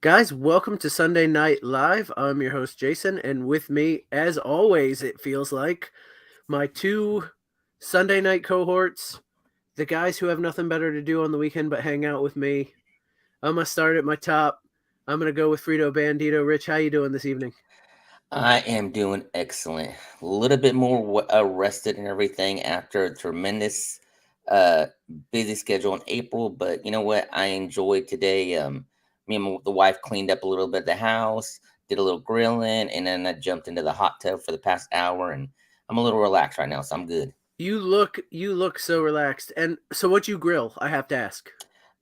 Guys, welcome to Sunday Night Live. I'm your host, Jason, and with me, as always, it feels like, my two Sunday night cohorts, the guys who have nothing better to do on the weekend but hang out with me. I'm going to start at my top. I'm going to go with Frito Bandito. Rich, how you doing this evening? I am doing excellent. A little bit more rested and everything after a tremendous uh busy schedule in April, but you know what? I enjoyed today. Me and the wife cleaned up a little bit of the house, did a little grilling, and then I jumped into the hot tub for the past hour, and I'm a little relaxed right now, so I'm good. You look so relaxed. And so what you grill, I have to ask.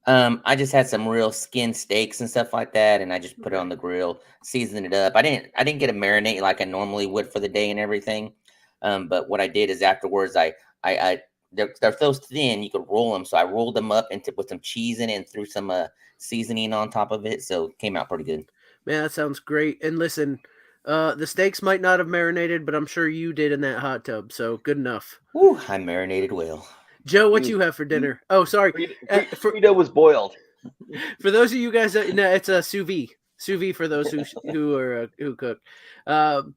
I just had some real skin steaks and stuff like that, and I just put it Okay. on the grill, seasoned it up. I didn't get a marinate like I normally would for the day and everything. But what I did is afterwards, I they're so thin you could roll them, so I rolled them up into with some cheese in it and threw some seasoning on top of it, so it came out pretty good. Man, that sounds great. And listen, the steaks might not have marinated, but I'm sure you did in that hot tub, so good enough. Whew, I marinated well. Joe, He what was you have for he, dinner? Oh, sorry. For Frito was boiled. those of you guys that no, it's a sous vide for those who cook. Um,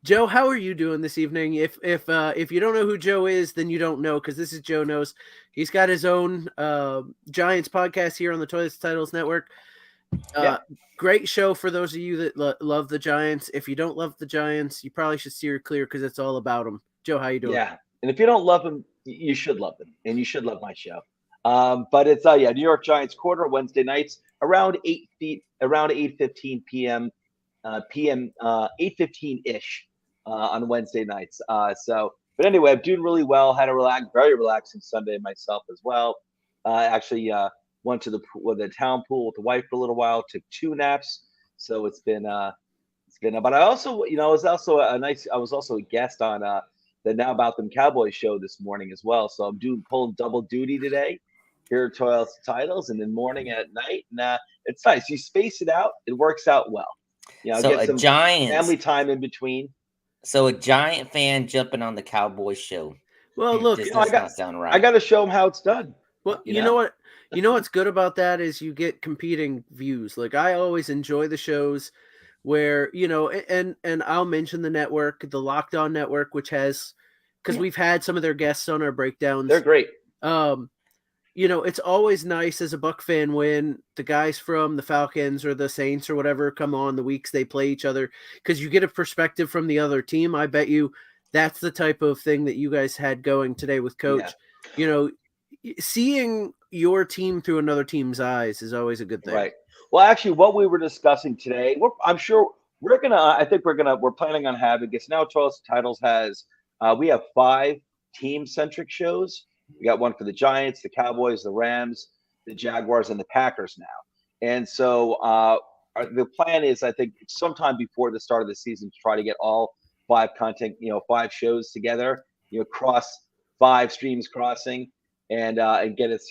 Joe, how are you doing this evening? If you don't know who Joe is, then you don't know because this is Joe knows. He's got his own Giants podcast here on the Toilets Titles Network. Yeah. Great show for those of you that love the Giants. If you don't love the Giants, you probably should steer clear because it's all about them. Joe, how you doing? Yeah. And if you don't love him, you should love him, and you should love my show. But it's New York Giants quarter Wednesday nights around 8:15 p.m. 8:15 ish on Wednesday nights. But anyway, I'm doing really well. Had a very relaxing Sunday myself as well. Actually, went to the town pool with the wife for a little while. Took two naps, so it's been. But I also, I was also a guest on the Now About Them Cowboys show this morning as well. So I'm pulling double duty today here at Toilets Titles, and then morning and at night. And it's nice. You space it out, it works out well. So Get a some Giants, family time in between. so a Giant fan jumping on the Cowboys show. Well, look, This I does got not sound I right. got to show them how it's done. well, You you know know. what? You know what's good about that is you get competing views. Like I always enjoy the shows where and I'll mention the network, the Locked On Network, which has because Yeah, we've had some of their guests on our they're breakdowns. great. Um, it's always nice as a Buck fan when the guys from the Falcons or the Saints or whatever come on the weeks they play each other because you get a perspective from the other team. I bet you that's the type of thing that you guys had going today with Yeah, Coach. You know, seeing your team through another team's eyes is always a good thing. right. Well, actually, what we were discussing today, I'm sure we're gonna. I think we're planning on having. It's now Toilets Titles has. We have 5 team-centric shows. We got one for the Giants, the Cowboys, the Rams, the Jaguars, and the Packers now. And so the plan is, I think, sometime before the start of the season, to try to get all 5 shows together. Cross 5 streams crossing, and get us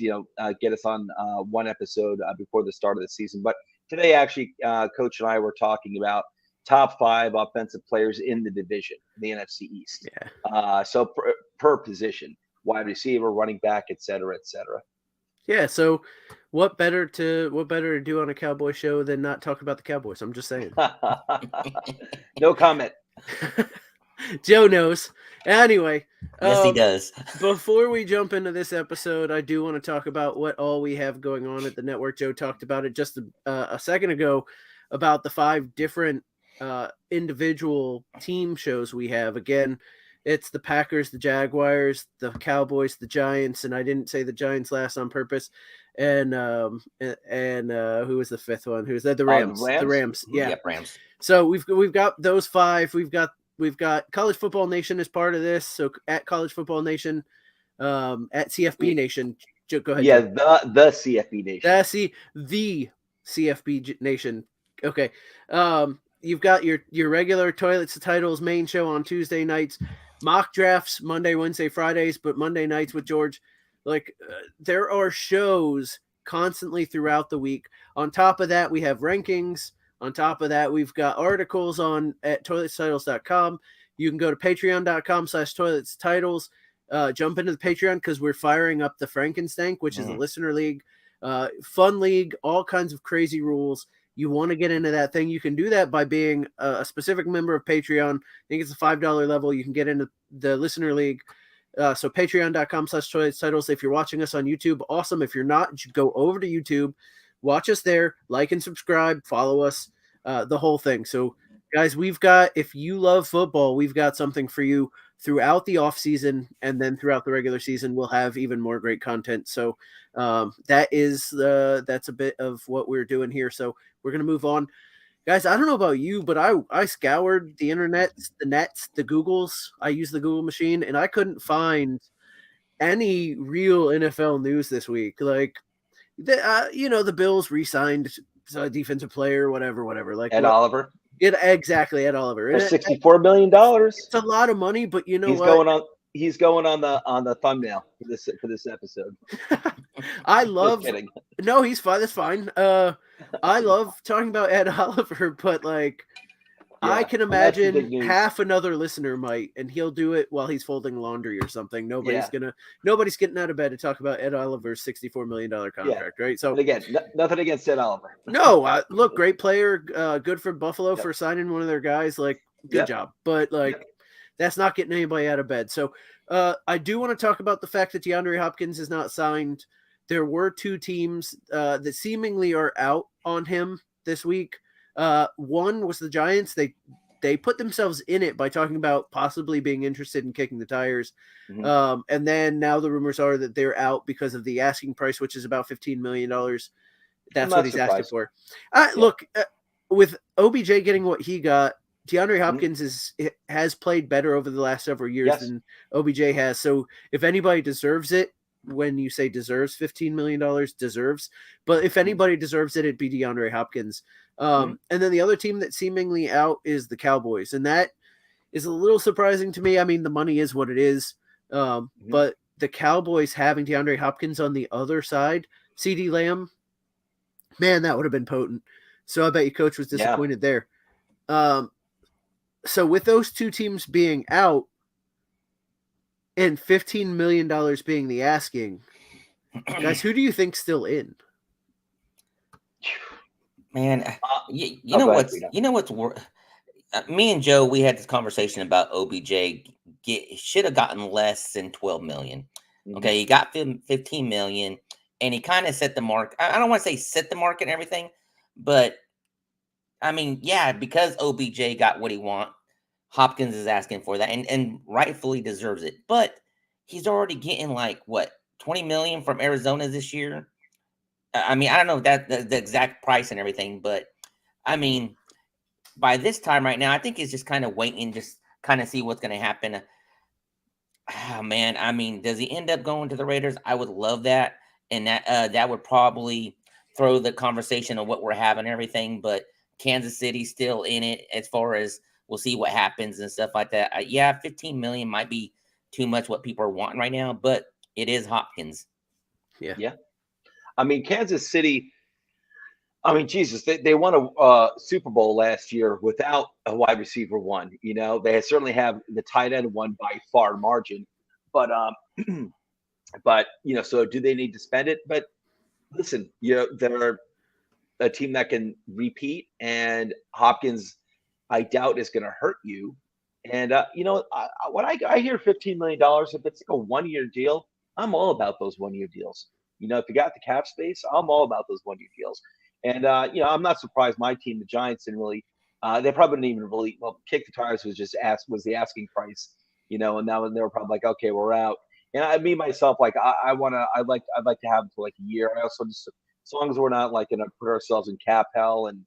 on one episode before the start of the season. But today, actually, Coach and I were talking about top 5 offensive players in the division, the NFC East. Yeah. So per position, wide receiver, running back, et cetera, et cetera. Yeah, so what better to do on a Cowboy show than not talk about the Cowboys? I'm just saying. No comment. Joe knows. Anyway, Yes, he does. before we jump into this episode, I do want to talk about what all we have going on at the network. Joe talked about it just a second ago about the 5 different individual team shows we have. Again, it's the Packers, the Jaguars, the Cowboys, the Giants, and I didn't say the Giants last on purpose. And who was the 5th one? Who was that? The Rams. Rams? The Rams. Yeah. Yep, Rams. So we've got those 5. We've got College Football Nation as part of this. So at College Football Nation, at CFB Nation. Go ahead. Yeah, Joe. the CFB Nation. The CFB Nation. Okay. You've got your regular Toilets Titles main show on Tuesday nights, mock drafts Monday, Wednesday, Fridays, but Monday nights with George. There are shows constantly throughout the week. On top of that, we have rankings. On top of that, we've got articles at toiletstitles.com. You can go to patreon.com/toiletstitles. Jump into the Patreon because we're firing up the Frankenstank, which is a listener league, fun league, all kinds of crazy rules. you want to get into that thing, you can do that by being a specific member of Patreon. I think it's a $5 level. You can get into the listener league. So patreon.com/toilets titles. If you're watching us on YouTube, awesome. If you're not, you should go over to YouTube, watch us there, like and subscribe, follow us, the whole thing. So guys, if you love football, we've got something for you throughout the off season, and then throughout the regular season, we'll have even more great content. So that's a bit of what we're doing here. So we're going to move on. Guys, I don't know about you, but I scoured the internet, the nets, the Googles. I used the Google machine, and I couldn't find any real NFL news this week. Like, the Bills re-signed a defensive player, whatever. Like Ed Oliver. Exactly, Ed Oliver. For $64 million. It's a lot of money, but he's what? He's going on the thumbnail for this episode. I love. Just kidding. No, he's fine. That's fine. I love talking about Ed Oliver, but I can imagine half another listener might, and he'll do it while he's folding laundry or something. Nobody's getting out of bed to talk about Ed Oliver's $64 million contract, right? So and again, nothing against Ed Oliver. No, look, great player, good for Buffalo for signing one of their guys. Good job, but that's not getting anybody out of bed. So I do want to talk about the fact that DeAndre Hopkins is not signed. There were two teams that seemingly are out on him this week. One was the Giants. They put themselves in it by talking about possibly being interested in kicking the tires. Mm-hmm. And then now the rumors are that they're out because of the asking price, which is about $15 million. That's what he's asking for. Look, with OBJ getting what he got, DeAndre Hopkins has played better over the last several years than OBJ has. So if anybody deserves it, when you say deserves $15 million, deserves. But if anybody deserves it, it'd be DeAndre Hopkins. And then the other team that's seemingly out is the Cowboys. And that is a little surprising to me. I mean, the money is what it is. But the Cowboys having DeAndre Hopkins on the other side, CeeDee Lamb, man, that would have been potent. So I bet you coach was disappointed there. So with those two teams being out and $15 million being the asking, guys, who do you think's still in? Man, you know what's me and Joe, we had this conversation about OBJ should have gotten less than 12 million. Okay, he got 15 million, and he kind of set the mark. I don't want to say set the market and everything, but I mean, because OBJ got what he wants, Hopkins is asking for that, and rightfully deserves it. But he's already getting 20 million from Arizona this year. I mean, I don't know if that's the exact price and everything, but I mean, by this time right now, I think he's just kind of waiting, just kind of see what's going to happen. Oh, man, I mean, does he end up going to the Raiders? I would love that, and that would probably throw the conversation of what we're having and everything. But Kansas City's still in it as far as we'll see what happens and stuff like that. 15 million might be too much what people are wanting right now, but it is Hopkins. Yeah. I mean, Kansas City, Jesus, they won a Super Bowl last year without a wide receiver one. They certainly have the tight end one by far margin, but so do they need to spend it? But listen, they're a team that can repeat, and Hopkins, I doubt, is going to hurt you. And when I hear $15 million, if it's a 1-year deal, I'm all about those 1-year deals. If you got the cap space, I'm all about those 1-year deals. And I'm not surprised my team, the Giants, didn't really. They probably didn't even really. Well, kick the tires was the asking price, and now they were probably like, okay, we're out. And me myself, I'd like to have it for a year. I also just, as long as we're not going to put ourselves in cap hell and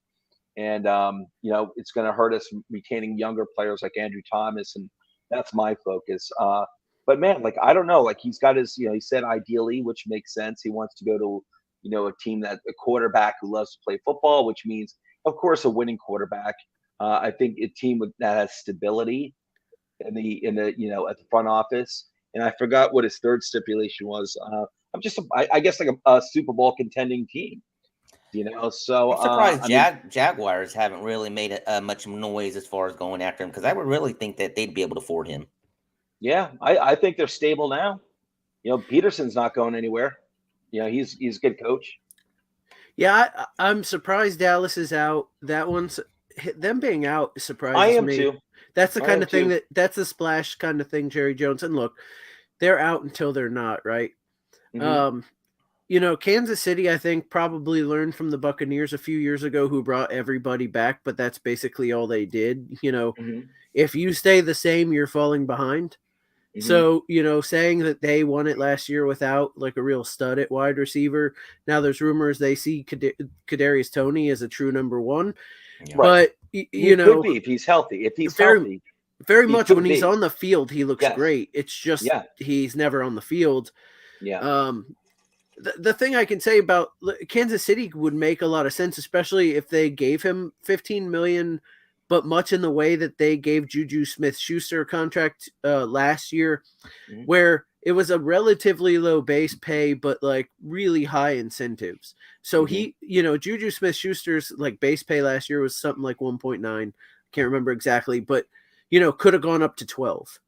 it's going to hurt us retaining younger players like Andrew Thomas, and that's my focus. But man, I don't know, he's got his, he said ideally, which makes sense. He wants to go to, a team a quarterback who loves to play football, which means, of course, a winning quarterback. I think a team that has stability in the at the front office. And I forgot what his third stipulation was. I guess a Super Bowl contending team. So I'm surprised Jaguars haven't really made much noise as far as going after him, because I would really think that they'd be able to afford him. Yeah, I think they're stable now. Peterson's not going anywhere. He's a good coach. Yeah, I'm surprised Dallas is out. That one's them being out I surprises am me. too. That's the I kind am of thing too. that's the splash kind of thing, Jerry Jones. And look, they're out until they're not, right? Mhm. Um, Kansas City, I think, probably learned from the Buccaneers a few years ago who brought everybody back, but that's basically all they did. Mhm. If you stay the same, you're falling behind. Mhm. So, saying that they won it last year without like a real stud at wide receiver. Now there's rumors they see Kadarius Toney as a true number one, Yeah. Right. but He could be if he's healthy. If he's very healthy, very he much could when he's be. on the field, he looks Yes. great. It's just Yeah. he's never on the field. Yeah. Um, the thing I can say about Kansas City would make a lot of sense, especially if they gave him 15 million, but much in the way that they gave Juju Smith-Schuster a contract last year, Mhm. where it was a relatively low base pay, but like really high incentives. So Mhm. Juju Smith-Schuster's like base pay last year was something like 1.9. Can't remember exactly, but could have gone up to 12.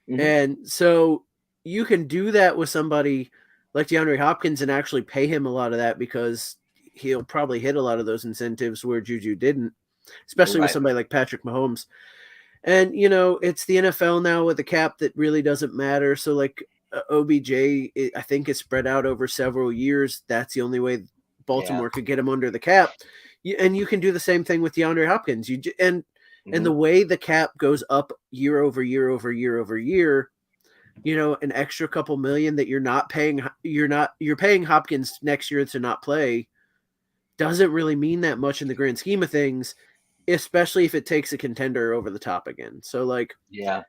Mhm. And so you can do that with somebody like DeAndre Hopkins and actually pay him a lot of that because he'll probably hit a lot of those incentives where Juju didn't, especially with Right. somebody like Patrick Mahomes. And it's the NFL now with a cap that really doesn't matter. So like OBJ, I think is spread out over several years. That's the only way Yeah. Baltimore could get him under the cap. And you can do the same thing with DeAndre Hopkins. And the Mhm. way the cap goes up year over year over year over year, an extra couple million that you're paying Hopkins next year to not play doesn't really mean that much in the grand scheme of things, especially if it takes a contender over the top again. So like, Yeah.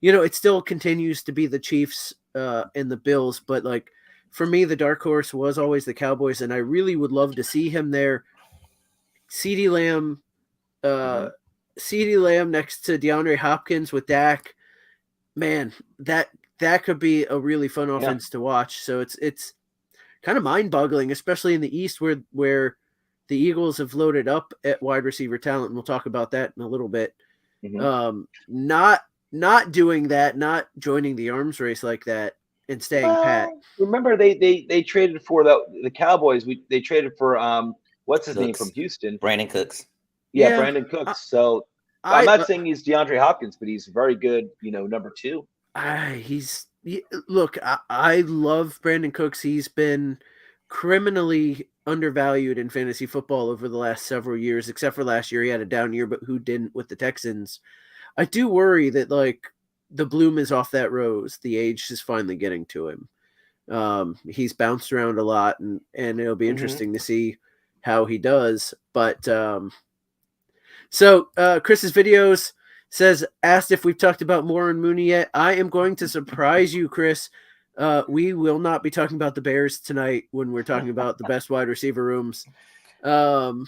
it still continues to be the Chiefs and the Bills, but like for me, the dark horse was always the Cowboys, and I really would love to see him there. CeeDee Lamb, uh, Mhm. CeeDee Lamb next to DeAndre Hopkins with Dak. Man, that could be a really fun Yeah. offense to watch. So it's kind of mind-boggling, especially in the East where the Eagles have loaded up at wide receiver talent, and we'll talk about that in a little bit. Mhm. Not doing that, not joining the arms race like that, and staying pat. Well, remember they traded for the Cowboys. They traded for what's his name from Cooks. Houston? Brandon Cooks. Yeah, Yeah, Brandon I, Cooks. So I'm I, not saying he's DeAndre Hopkins, but he's very good. Number two. look. I love Brandon Cooks. He's been criminally undervalued in fantasy football over the last several years, except for last year. He had a down year, but who didn't with the Texans? I do worry that like the bloom is off that rose. The age is finally getting to him. He's bounced around a lot, and it'll be Mhm. interesting to see how he does. But so Chris's videos asked if we've talked about Moore and Mooney yet. I am going to surprise you, Chris. We will not be talking about the Bears tonight when we're talking about the best wide receiver rooms. Um,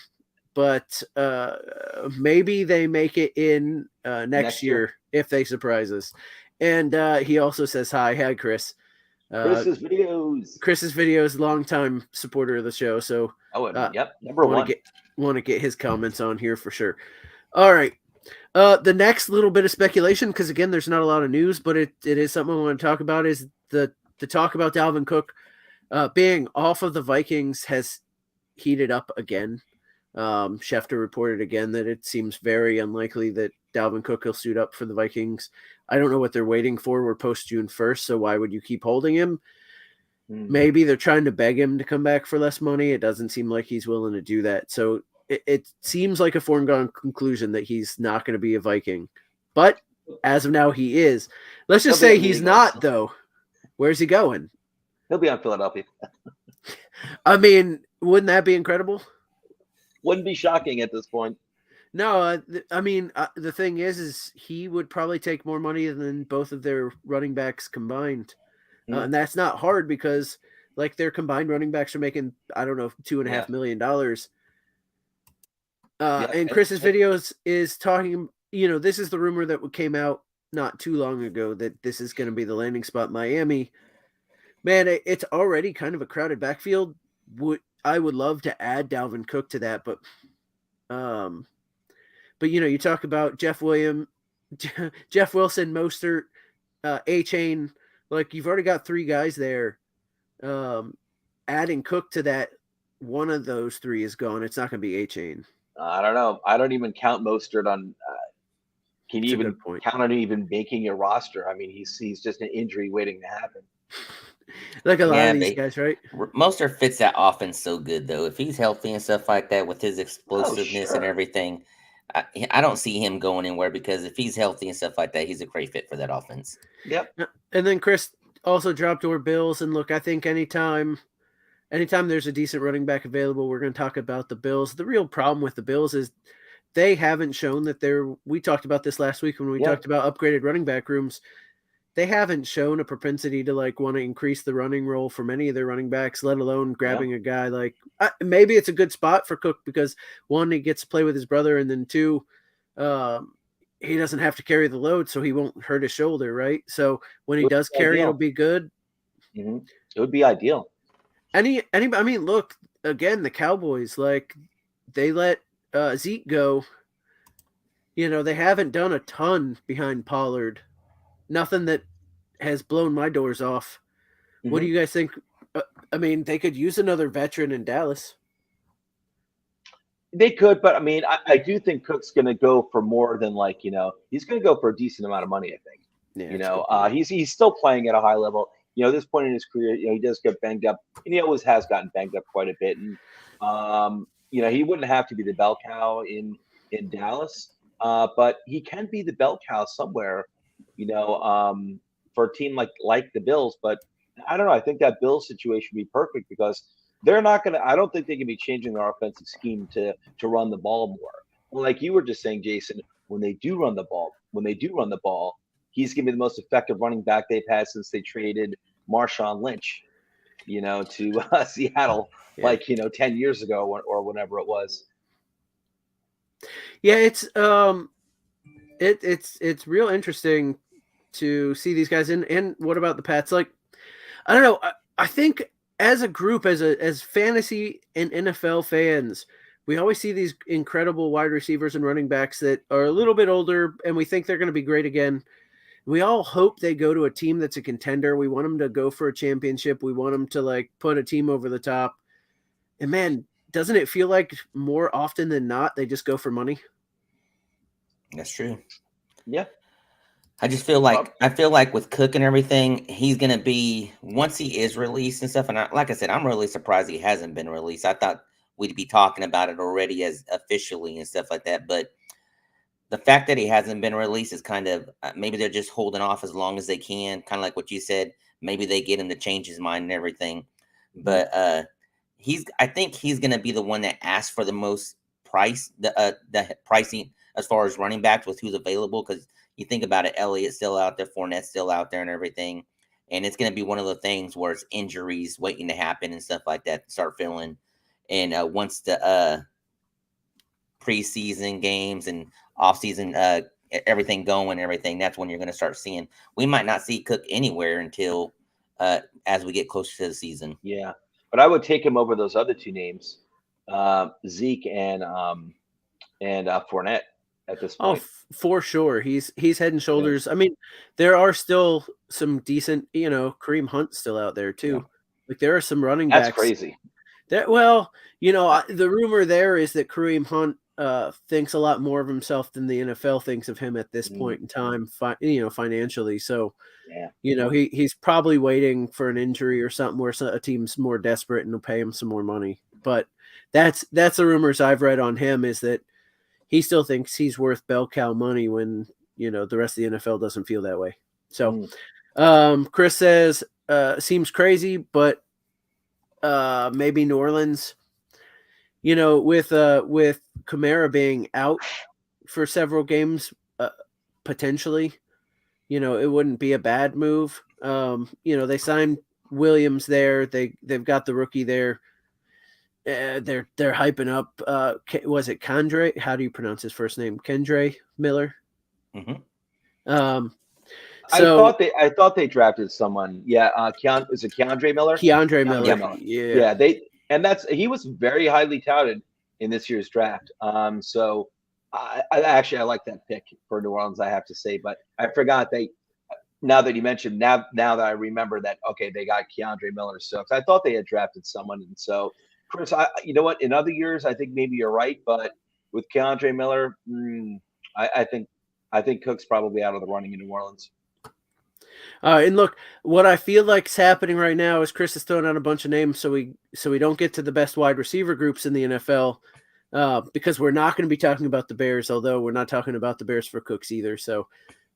but maybe they make it in next Next year. year if they surprise us. And he also says hi, Chris. Chris's videos. Chris's videos, longtime supporter of the show, so Oh, and yep, number want to one. get his comments on here for sure. All right. The next little bit of speculation, because again, there's not a lot of news, but it is something I want to talk about. Is the talk about Dalvin Cook being off of the Vikings has heated up again. Schefter reported again that it seems very unlikely that Dalvin Cook will suit up for the Vikings. I don't know what they're waiting for. We're post June 1st, so why would you keep holding him? Maybe they're trying to beg him to come back for less money. It doesn't seem like he's willing to do that. So it seems like a foregone conclusion that he's not going to be a Viking. But as of now, he is. Let's just He'll be say on the he's Eagles. not, though. Where's he going? He'll be on Philadelphia. I mean, wouldn't that be incredible? Wouldn't be shocking at this point. No, I mean, the thing is he would probably take more money than both of their running backs combined. And that's not hard because like their combined running backs are making, I don't know, $2.5 million. Yeah, And Chris's videos is talking, this is the rumor that came out not too long ago that this is going to be the landing spot Miami. Man, it's already kind of a crowded backfield. I would love to add Dalvin Cook to that, but you talk about Jeff Wilson, Mostert, A-Chain, like you've already got three guys there. Adding Cook to that, one of those three is gone, it's not going to be A-Chain. I don't know. I don't even count Mostert on. Can you That's a even good point. count on even making a roster? I mean, he's just an injury waiting to happen. Like a lot Yeah, of these guys, right? Mostert fits that offense so good, though. If he's healthy and stuff like that with his Oh, explosiveness and sure. everything, I don't see him going anywhere because if he's healthy and stuff like that, he's a great fit for that offense. Yep. And then Chris also dropped our Bills. And look, I think anytime there's a decent running back available, we're going to talk about the Bills. The real problem with the Bills is they haven't shown that we talked about this last week when we talked about upgraded running back rooms. They haven't shown a propensity to like want to increase the running role for many of their running backs, let alone grabbing a guy like maybe it's a good spot for Cook because one, he gets to play with his brother, and then two, he doesn't have to carry the load, so he won't hurt his shoulder, right? So when he does carry, it'll be good. Mm-hmm. It would be ideal. I mean, look, again, the Cowboys, like they let Zeke go. You know, they haven't done a ton behind Pollard. Nothing that has blown my doors off. Mm-hmm. What do you guys think? I mean, they could use another veteran in Dallas. They could, but I mean, I do think Cook's going to go for more than he's going to go for a decent amount of money. I think. Yeah, he's still playing at a high level. At this point in his career, he does get banged up, and he always has gotten banged up quite a bit. And he wouldn't have to be the bell cow in Dallas, but he can be the bell cow somewhere. For a team like the Bills, but I don't know. I think that Bills situation would be perfect because they're not going to. I don't think they can be changing their offensive scheme to run the ball more. Well, like you were just saying, Jason, when they do run the ball, he's going to be the most effective running back they've had since they traded Marshawn Lynch, to Seattle, 10 years ago or whenever it was. Yeah, it's real interesting to see these guys. And what about the Pats? Like, I don't know. I think as a group, as fantasy and NFL fans, we always see these incredible wide receivers and running backs that are a little bit older, and we think they're going to be great again. We all hope they go to a team that's a contender. We want them to go for a championship. We want them to put a team over the top. And man, doesn't it feel like more often than not, they just go for money? That's true. Yeah. I just feel like with Cook and everything, he's going to be, once he is released and stuff. And like I said, I'm really surprised he hasn't been released. I thought we'd be talking about it already as officially and stuff like that. But the fact that he hasn't been released is kind of, maybe they're just holding off as long as they can. Kind of like what you said. Maybe they get him to change his mind and everything. But I think he's going to be the one that asks for the most price, the pricing as far as running backs with who's available. Because you think about it, Elliott's still out there, Fournette's still out there and everything. And it's going to be one of the things where it's injuries waiting to happen and stuff like that, start filling. And once the preseason games and offseason, everything going and everything, that's when you're going to start seeing. We might not see Cook anywhere until as we get closer to the season. Yeah, but I would take him over those other two names, Zeke and Fournette at this point. Oh, for sure. He's head and shoulders. Yeah. I mean, there are still some decent, Kareem Hunt still out there too. Yeah. Like there are some running backs. That's crazy. The rumor there is that Kareem Hunt thinks a lot more of himself than the NFL thinks of him at this point in time, financially. So, he's probably waiting for an injury or something where a team's more desperate and will pay him some more money. But that's the rumors I've read on him, is that he still thinks he's worth bell cow money when, the rest of the NFL doesn't feel that way. So, Chris says, seems crazy, but maybe New Orleans, with Kamara being out for several games, potentially, it wouldn't be a bad move. They signed Williams there. They've got the rookie there. They're hyping up. Was it Kendre? How do you pronounce his first name? Kendre Miller. Mm-hmm. I thought they drafted someone. Yeah, is it Keandre Miller? Keandre Miller. Yeah. He was very highly touted in this year's draft. So I like that pick for New Orleans, I have to say. But I forgot now that you mentioned, now that I remember that, okay, they got Keandre Miller. So I thought they had drafted someone, and so Chris, you know what? In other years, I think maybe you're right, but with Keandre Miller, I think Cook's probably out of the running in New Orleans. And look, what I feel like is happening right now is Chris is throwing out a bunch of names, so we don't get to the best wide receiver groups in the NFL, because we're not going to be talking about the Bears, although we're not talking about the Bears for Cooks either. So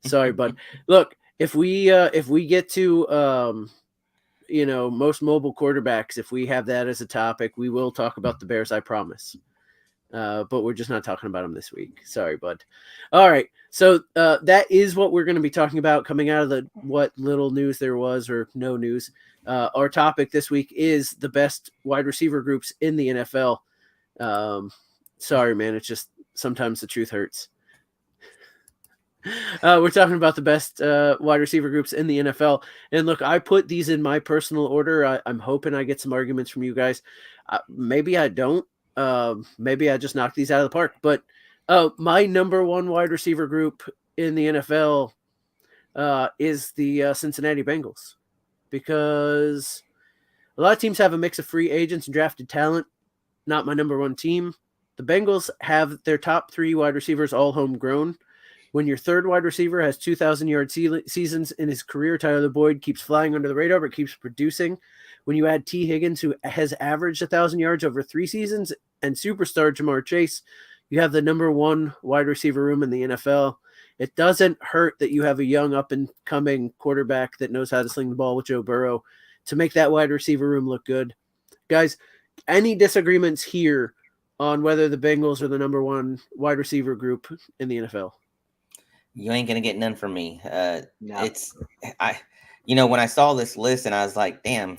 sorry, but look, if we get to most mobile quarterbacks, if we have that as a topic, we will talk about the Bears, I promise. But we're just not talking about them this week. Sorry, bud. All right. So that is what we're going to be talking about coming out of what little news there was, or no news. Our topic this week is the best wide receiver groups in the NFL. Sorry, man. It's just sometimes the truth hurts. We're talking about the best wide receiver groups in the NFL. And look, I put these in my personal order. I'm hoping I get some arguments from you guys. Maybe I don't. Maybe I just knocked these out of the park. But my number one wide receiver group in the NFL is the Cincinnati Bengals, because a lot of teams have a mix of free agents and drafted talent. Not my number one team. The Bengals have their top 3 wide receivers all homegrown. When your third wide receiver has 2,000-yard seasons in his career, Tyler Boyd keeps flying under the radar but keeps producing. When you add T. Higgins, who has averaged 1,000 yards over 3 seasons, and superstar Jamar Chase, you have the number one wide receiver room in the NFL. It doesn't hurt that you have a young up-and-coming quarterback that knows how to sling the ball with Joe Burrow to make that wide receiver room look good. Guys, any disagreements here on whether the Bengals are the number one wide receiver group in the NFL? You ain't gonna get none from me. No. When I saw this list and I was like, damn,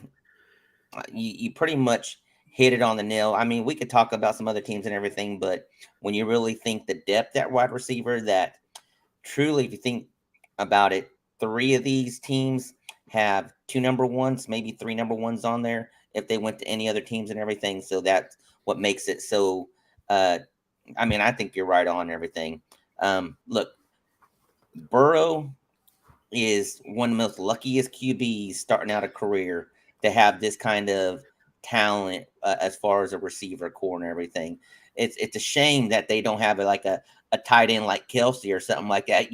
you pretty much hit it on the nail. I mean, we could talk about some other teams and everything, but when you really think the depth at wide receiver, that truly, if you think about it, 3 of these teams have 2 number ones, maybe 3 number ones on there if they went to any other teams and everything. So that's what makes it so. I think you're right on everything. Look. Burrow is one of the most luckiest QBs starting out a career to have this kind of talent as far as a receiver core and everything. It's a shame that they don't have a tight end like Kelsey or something like that.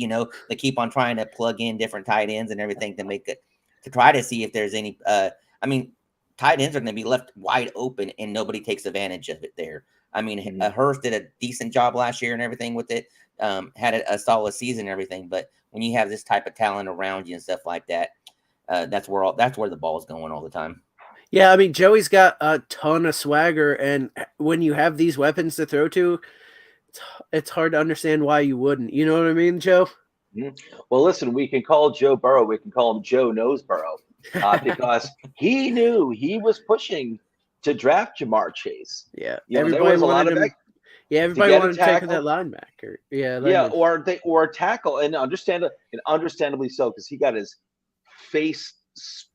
They keep on trying to plug in different tight ends and everything to try to see if there's any. Tight ends are going to be left wide open and nobody takes advantage of it there. Hurst did a decent job last year and everything with it. Had a solid season and everything, but when you have this type of talent around you and stuff like that, that's where the ball's going all the time. Yeah, Joey's got a ton of swagger, and when you have these weapons to throw to, it's hard to understand why you wouldn't. You know what I mean, Joe? Well, listen, we can call Joe Burrow. We can call him Joe Knows Burrow, because he knew he was pushing to draft Jamar Chase. Yeah, there was a lot of everybody wanted to take that linebacker. Or tackle, and understandably so, because he got his face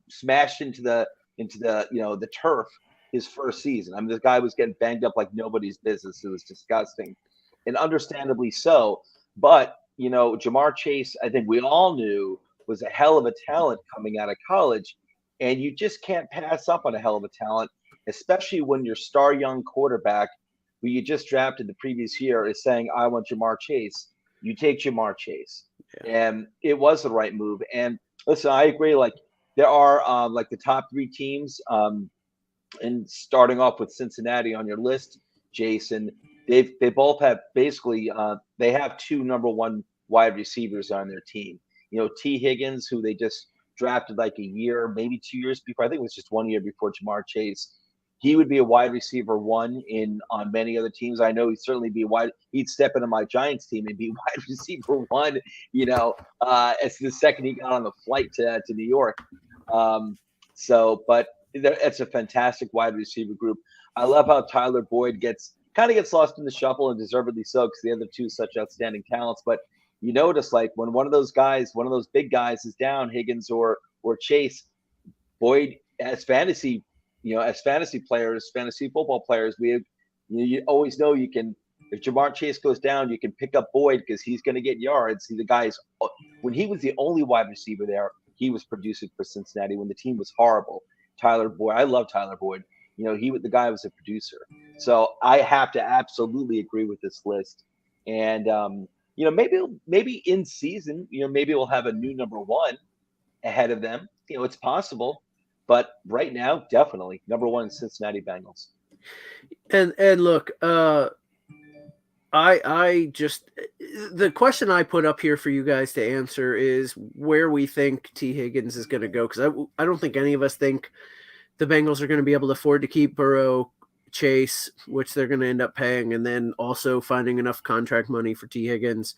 smashed into the turf his first season. This guy was getting banged up like nobody's business. It was disgusting, and understandably so. But Jamar Chase, I think we all knew, was a hell of a talent coming out of college, and you just can't pass up on a hell of a talent, especially when your star young quarterback, who you just drafted the previous year, is saying, I want Jamar Chase. You take Jamar Chase. Yeah. And it was the right move. And listen, I agree. There are the top 3 teams, and starting off with Cincinnati on your list, Jason, they both have basically they have 2 number one wide receivers on their team. T. Higgins, who they just drafted a year, maybe 2 years before. I think it was just 1 year before Jamar Chase. He would be a wide receiver 1 on many other teams. I know he'd certainly be he'd step into my Giants team and be wide receiver 1, as the second he got on the flight to New York. But it's a fantastic wide receiver group. I love how Tyler Boyd gets lost in the shuffle, and deservedly so, because the other 2 such outstanding talents. But you notice, when one of those big guys is down, Higgins or Chase, Boyd, as fantasy players, fantasy football players, you always know you can, if Jamar Chase goes down, you can pick up Boyd because he's going to get yards. The guy's, when he was the only wide receiver there, he was producing for Cincinnati when the team was horrible. Tyler Boyd, I love Tyler Boyd. The guy was a producer. So I have to absolutely agree with this list. And maybe in season, maybe we'll have a new number one ahead of them. It's possible, but right now, definitely number one, Cincinnati Bengals. And look, I just, the question I put up here for you guys to answer is where we think T. Higgins is going to go, because I don't think any of us think the Bengals are going to be able to afford to keep Burrow, Chase, which they're going to end up paying, and then also finding enough contract money for T. Higgins.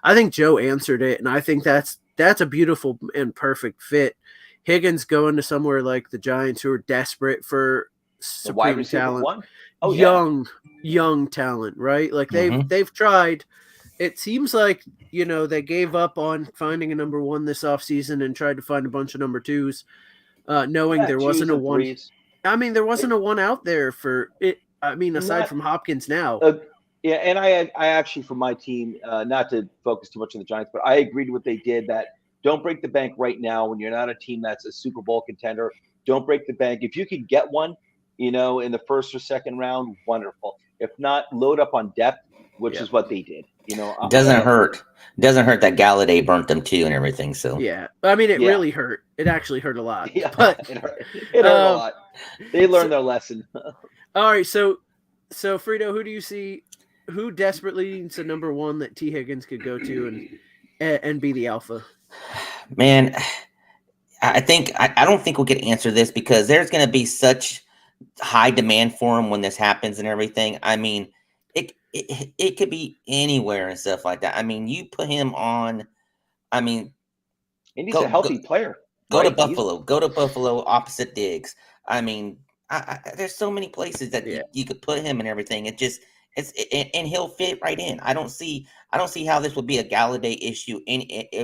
I think Joe answered it, and I think that's a beautiful and perfect fit. Higgins going to somewhere like the Giants, who are desperate for supreme talent. One? Oh, young talent, right? Like they've tried. It seems like, they gave up on finding a number one this offseason and tried to find a bunch of number twos, knowing there wasn't a one. Threes. I mean, there wasn't a one out there for it. I mean, aside from Hopkins now. Yeah, and I actually, for my team, not to focus too much on the Giants, but I agreed with what they did, that don't break the bank right now when you're not a team that's a Super Bowl contender. Don't break the bank. If you can get one, in the first or second round, wonderful. If not, load up on depth, which is what they did. Doesn't hurt that Galladay burnt them too and everything. So yeah, I mean, it really hurt. It actually hurt a lot. Yeah, but it hurt a lot. They learned their lesson. All right, so Frito, who do you see? Who desperately needs a number one that T. Higgins could go to and be the alpha? Man, I don't think we'll get to answer this, because there's going to be such high demand for him when this happens and everything. I mean, it could be anywhere and stuff like that. I mean, you put him on. I mean, and he's a healthy player. Go to Buffalo. Go to Buffalo opposite Diggs. I mean, there's so many places that you could put him and everything. And he'll fit right in. I don't see how this would be a Galladay issue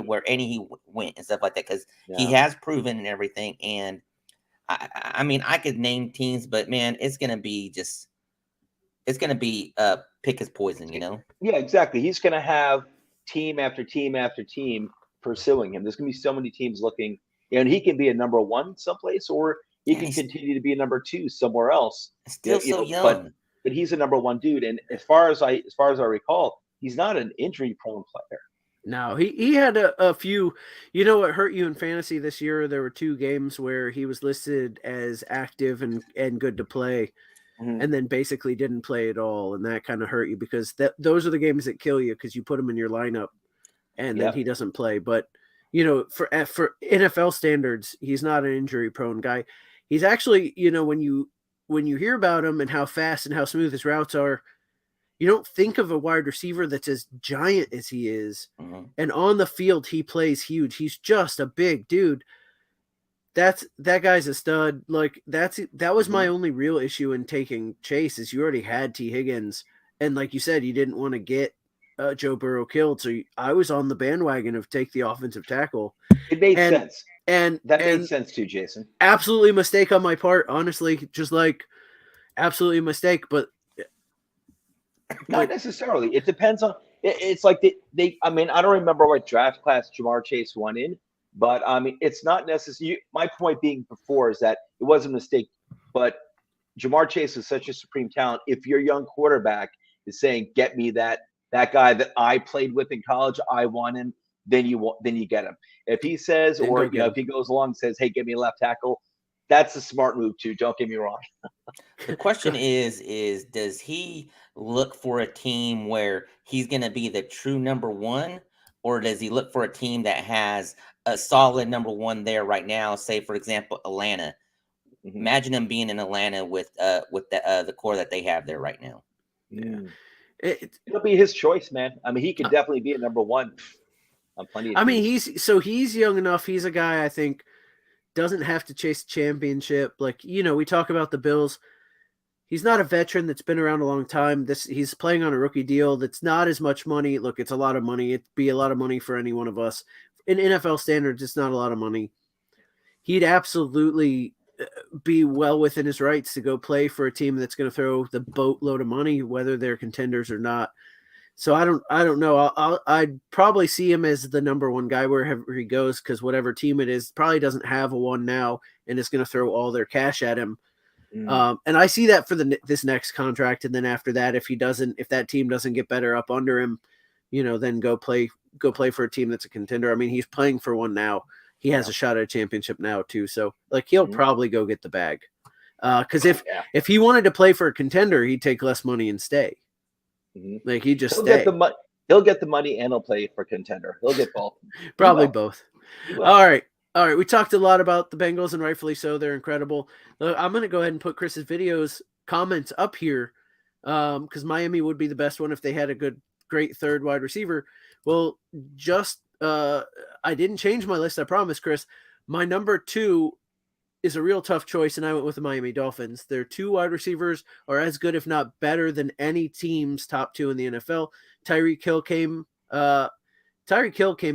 where he went and stuff like that, because he has proven and everything. And I mean, I could name teams, but man, it's gonna be pick his poison, Yeah, exactly. He's gonna have team after team after team pursuing him. There's gonna be so many teams looking, and he can be a number one someplace, or he can continue to be a number two somewhere else. Still so young. But he's a number one dude, and as far as I recall, he's not an injury-prone player. No, he had a few. What hurt you in fantasy this year? There were 2 games where he was listed as active and good to play, and then basically didn't play at all, and that kind of hurt you, because those are the games that kill you, because you put him in your lineup, and then he doesn't play. But for NFL standards, he's not an injury-prone guy. He's actually, when you hear about him and how fast and how smooth his routes are, you don't think of a wide receiver that's as giant as he is. And on the field, he plays huge. He's just a big dude. That guy's a stud. Like that was my only real issue in taking Chase, is you already had T. Higgins. And like you said, you didn't want to get Joe Burrow killed. So I was on the bandwagon of take the offensive tackle. It made sense. And that made sense too, Jason. Absolutely a mistake on my part, honestly. Just like absolutely a mistake, but not necessarily. It depends on. It's like they. I mean, I don't remember what draft class Jamar Chase won in, but I mean, it's not necessary. My point being before is that it was a mistake, but Jamar Chase is such a supreme talent. If your young quarterback is saying, "Get me that guy that I played with in college, I want him," then you get him. If he says, or if he goes along and says, "Hey, get me a left tackle," that's a smart move too. Don't get me wrong. The question is does he look for a team where he's going to be the true number one, or does he look for a team that has a solid number one there right now? Say, for example, Atlanta. Imagine him being in Atlanta with the core that they have there right now. Yeah, it'll be his choice, man. I mean, he could definitely be a number one. I mean, he's young enough. He's a guy I think doesn't have to chase a championship. Like, we talk about the Bills. He's not a veteran that's been around a long time. He's playing on a rookie deal that's not as much money. Look, it's a lot of money. It'd be a lot of money for any one of us. In NFL standards, it's not a lot of money. He'd absolutely be well within his rights to go play for a team that's going to throw the boatload of money, whether they're contenders or not. So I don't know. I'd probably see him as the number one guy wherever he goes, because whatever team it is probably doesn't have a one now and is going to throw all their cash at him. And I see that for this next contract. And then after that, if that team doesn't get better up under him, then go play for a team that's a contender. I mean, he's playing for one now. He has a shot at a championship now too. So like he'll probably go get the bag. Because if he wanted to play for a contender, he'd take less money and stay. Like he'd just stay. He'll get the money and he'll play for contender. He'll get both. Probably both. All right. We talked a lot about the Bengals, and rightfully so. They're incredible. I'm going to go ahead and put Chris's comments up here because Miami would be the best one if they had a great third wide receiver. Well, I didn't change my list, I promise, Chris. My number 2 is a real tough choice, and I went with the Miami Dolphins. Their 2 wide receivers are as good, if not better, than any team's top 2 in the NFL. Tyreek Hill came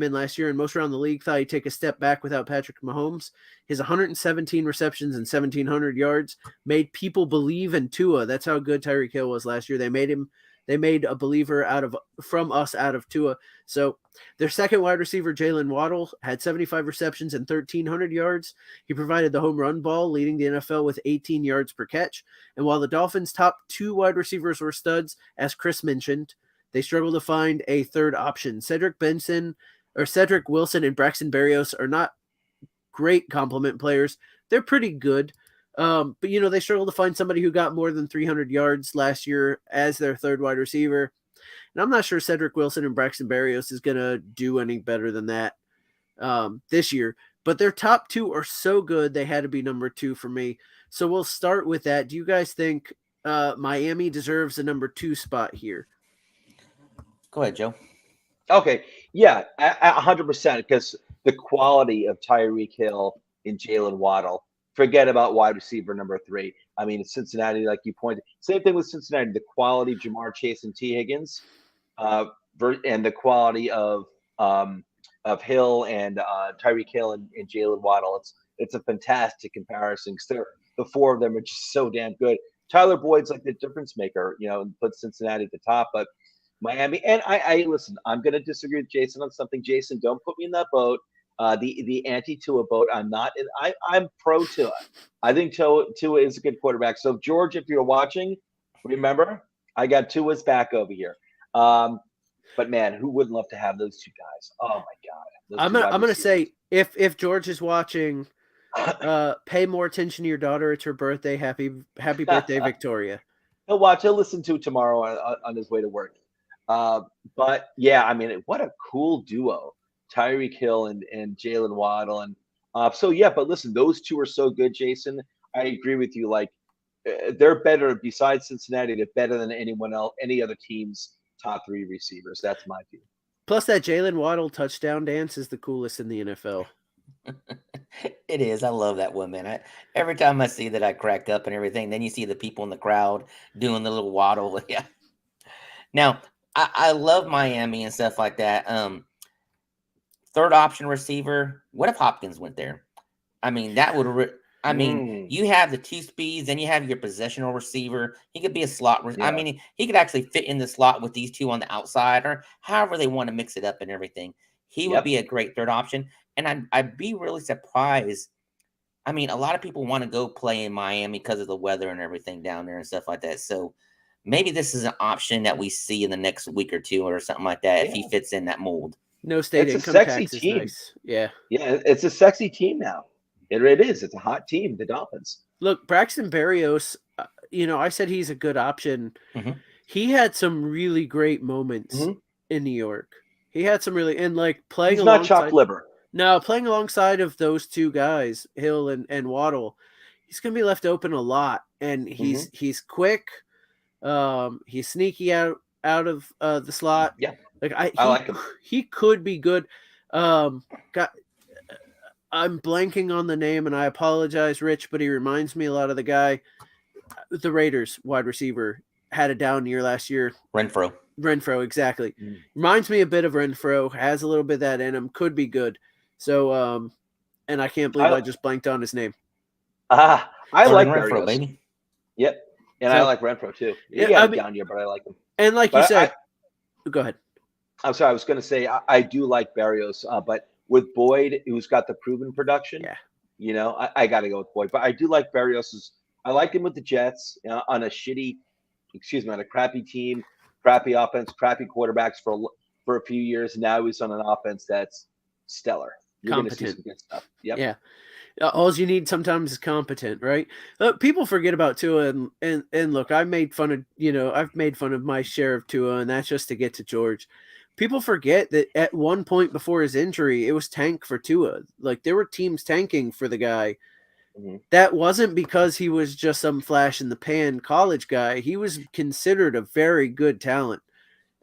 in last year, and most around the league thought he'd take a step back without Patrick Mahomes. His 117 receptions and 1,700 yards made people believe in Tua. That's how good Tyreek Hill was last year. They made a believer from us out of Tua. So their second wide receiver, Jalen Waddle, had 75 receptions and 1,300 yards. He provided the home run ball, leading the NFL with 18 yards per catch. And while the Dolphins' top 2 wide receivers were studs, as Chris mentioned, they struggled to find a third option. Cedric Wilson and Braxton Berrios are not great complement players. They're pretty good. But they struggled to find somebody who got more than 300 yards last year as their third wide receiver. And I'm not sure Cedric Wilson and Braxton Berrios is going to do any better than that this year. But their top 2 are so good, they had to be number 2 for me. So we'll start with that. Do you guys think Miami deserves a number 2 spot here? Go ahead, Joe. Okay. Yeah, 100%. Because the quality of Tyreek Hill and Jalen Waddle, forget about wide receiver number 3. I mean, it's Cincinnati, like you pointed. Same thing with Cincinnati. The quality of Jamar Chase and T. Higgins, and the quality of Hill and Tyreek Hill and Jalen Waddle. It's a fantastic comparison because the 4 of them are just so damn good. Tyler Boyd's like the difference maker, and put Cincinnati at the top, but Miami. And I listen. I'm going to disagree with Jason on something. Jason, don't put me in that boat. The anti-Tua boat. I'm not. I'm pro Tua. I think Tua is a good quarterback. So George, if you're watching, remember I got Tua's back over here. But man, who wouldn't love to have those 2 guys? Oh my God. I'm gonna say if George is watching, pay more attention to your daughter. It's her birthday. Happy birthday, Victoria. He'll listen to it tomorrow on his way to work. But yeah, I mean, what a cool duo. Tyreek Hill and Jalen Waddle. And so, yeah, but listen, those 2 are so good, Jason. I agree with you. Like, they're better, besides Cincinnati, they're better than anyone else, any other team's top 3 receivers. That's my view. Plus, that Jalen Waddle touchdown dance is the coolest in the NFL. It is. I love that one, man. Every time I see that, I crack up and everything. Then you see the people in the crowd doing the little waddle. Yeah. Now, I love Miami and stuff like that. Third option receiver. What if Hopkins went there? I mean, that would. You have the 2 speeds, and you have your possessional receiver. He could be a slot. Yeah. I mean, he could actually fit in the slot with these 2 on the outside, or however they want to mix it up and everything. He would be a great third option, and I'd be really surprised. I mean, a lot of people want to go play in Miami because of the weather and everything down there and stuff like that. So maybe this is an option that we see in the next week or 2 or something like that if he fits in that mold. No state it's income a sexy tax team. Is nice. Yeah. Yeah, it's a sexy team now. It is. It's a hot team, the Dolphins. Look, Braxton Berrios, I said he's a good option. Mm-hmm. He had some really great moments in New York. He had some really, and like playing he's not chopped liver. No, playing alongside of those 2 guys, Hill and Waddle, he's going to be left open a lot. And he's quick. He's sneaky out of the slot. Yeah. Like I like him. He could be good. I'm blanking on the name, and I apologize, Rich, but he reminds me a lot of the guy, the Raiders wide receiver, had a down year last year. Renfro, exactly. Reminds me a bit of Renfro. Has a little bit of that in him. Could be good. So, and I can't believe I just blanked on his name. I like Renfro, baby. Yep, and I like Renfro too. He got a down year, but I like him. And like you said, go ahead. I'm sorry. I was going to say I do like Berrios, but with Boyd, who's got the proven production, I got to go with Boyd. But I do like Berrios' I liked him with the Jets on a crappy team, crappy offense, crappy quarterbacks for a few years. Now he's on an offense that's stellar. You're going to see some good stuff. Yep. Yeah. All you need sometimes is competent, right? People forget about Tua, and look, I've made fun of my share of Tua, and that's just to get to George. People forget that at one point before his injury, it was tank for Tua. Like, there were teams tanking for the guy. Mm-hmm. That wasn't because he was just some flash in the pan college guy. He was considered a very good talent.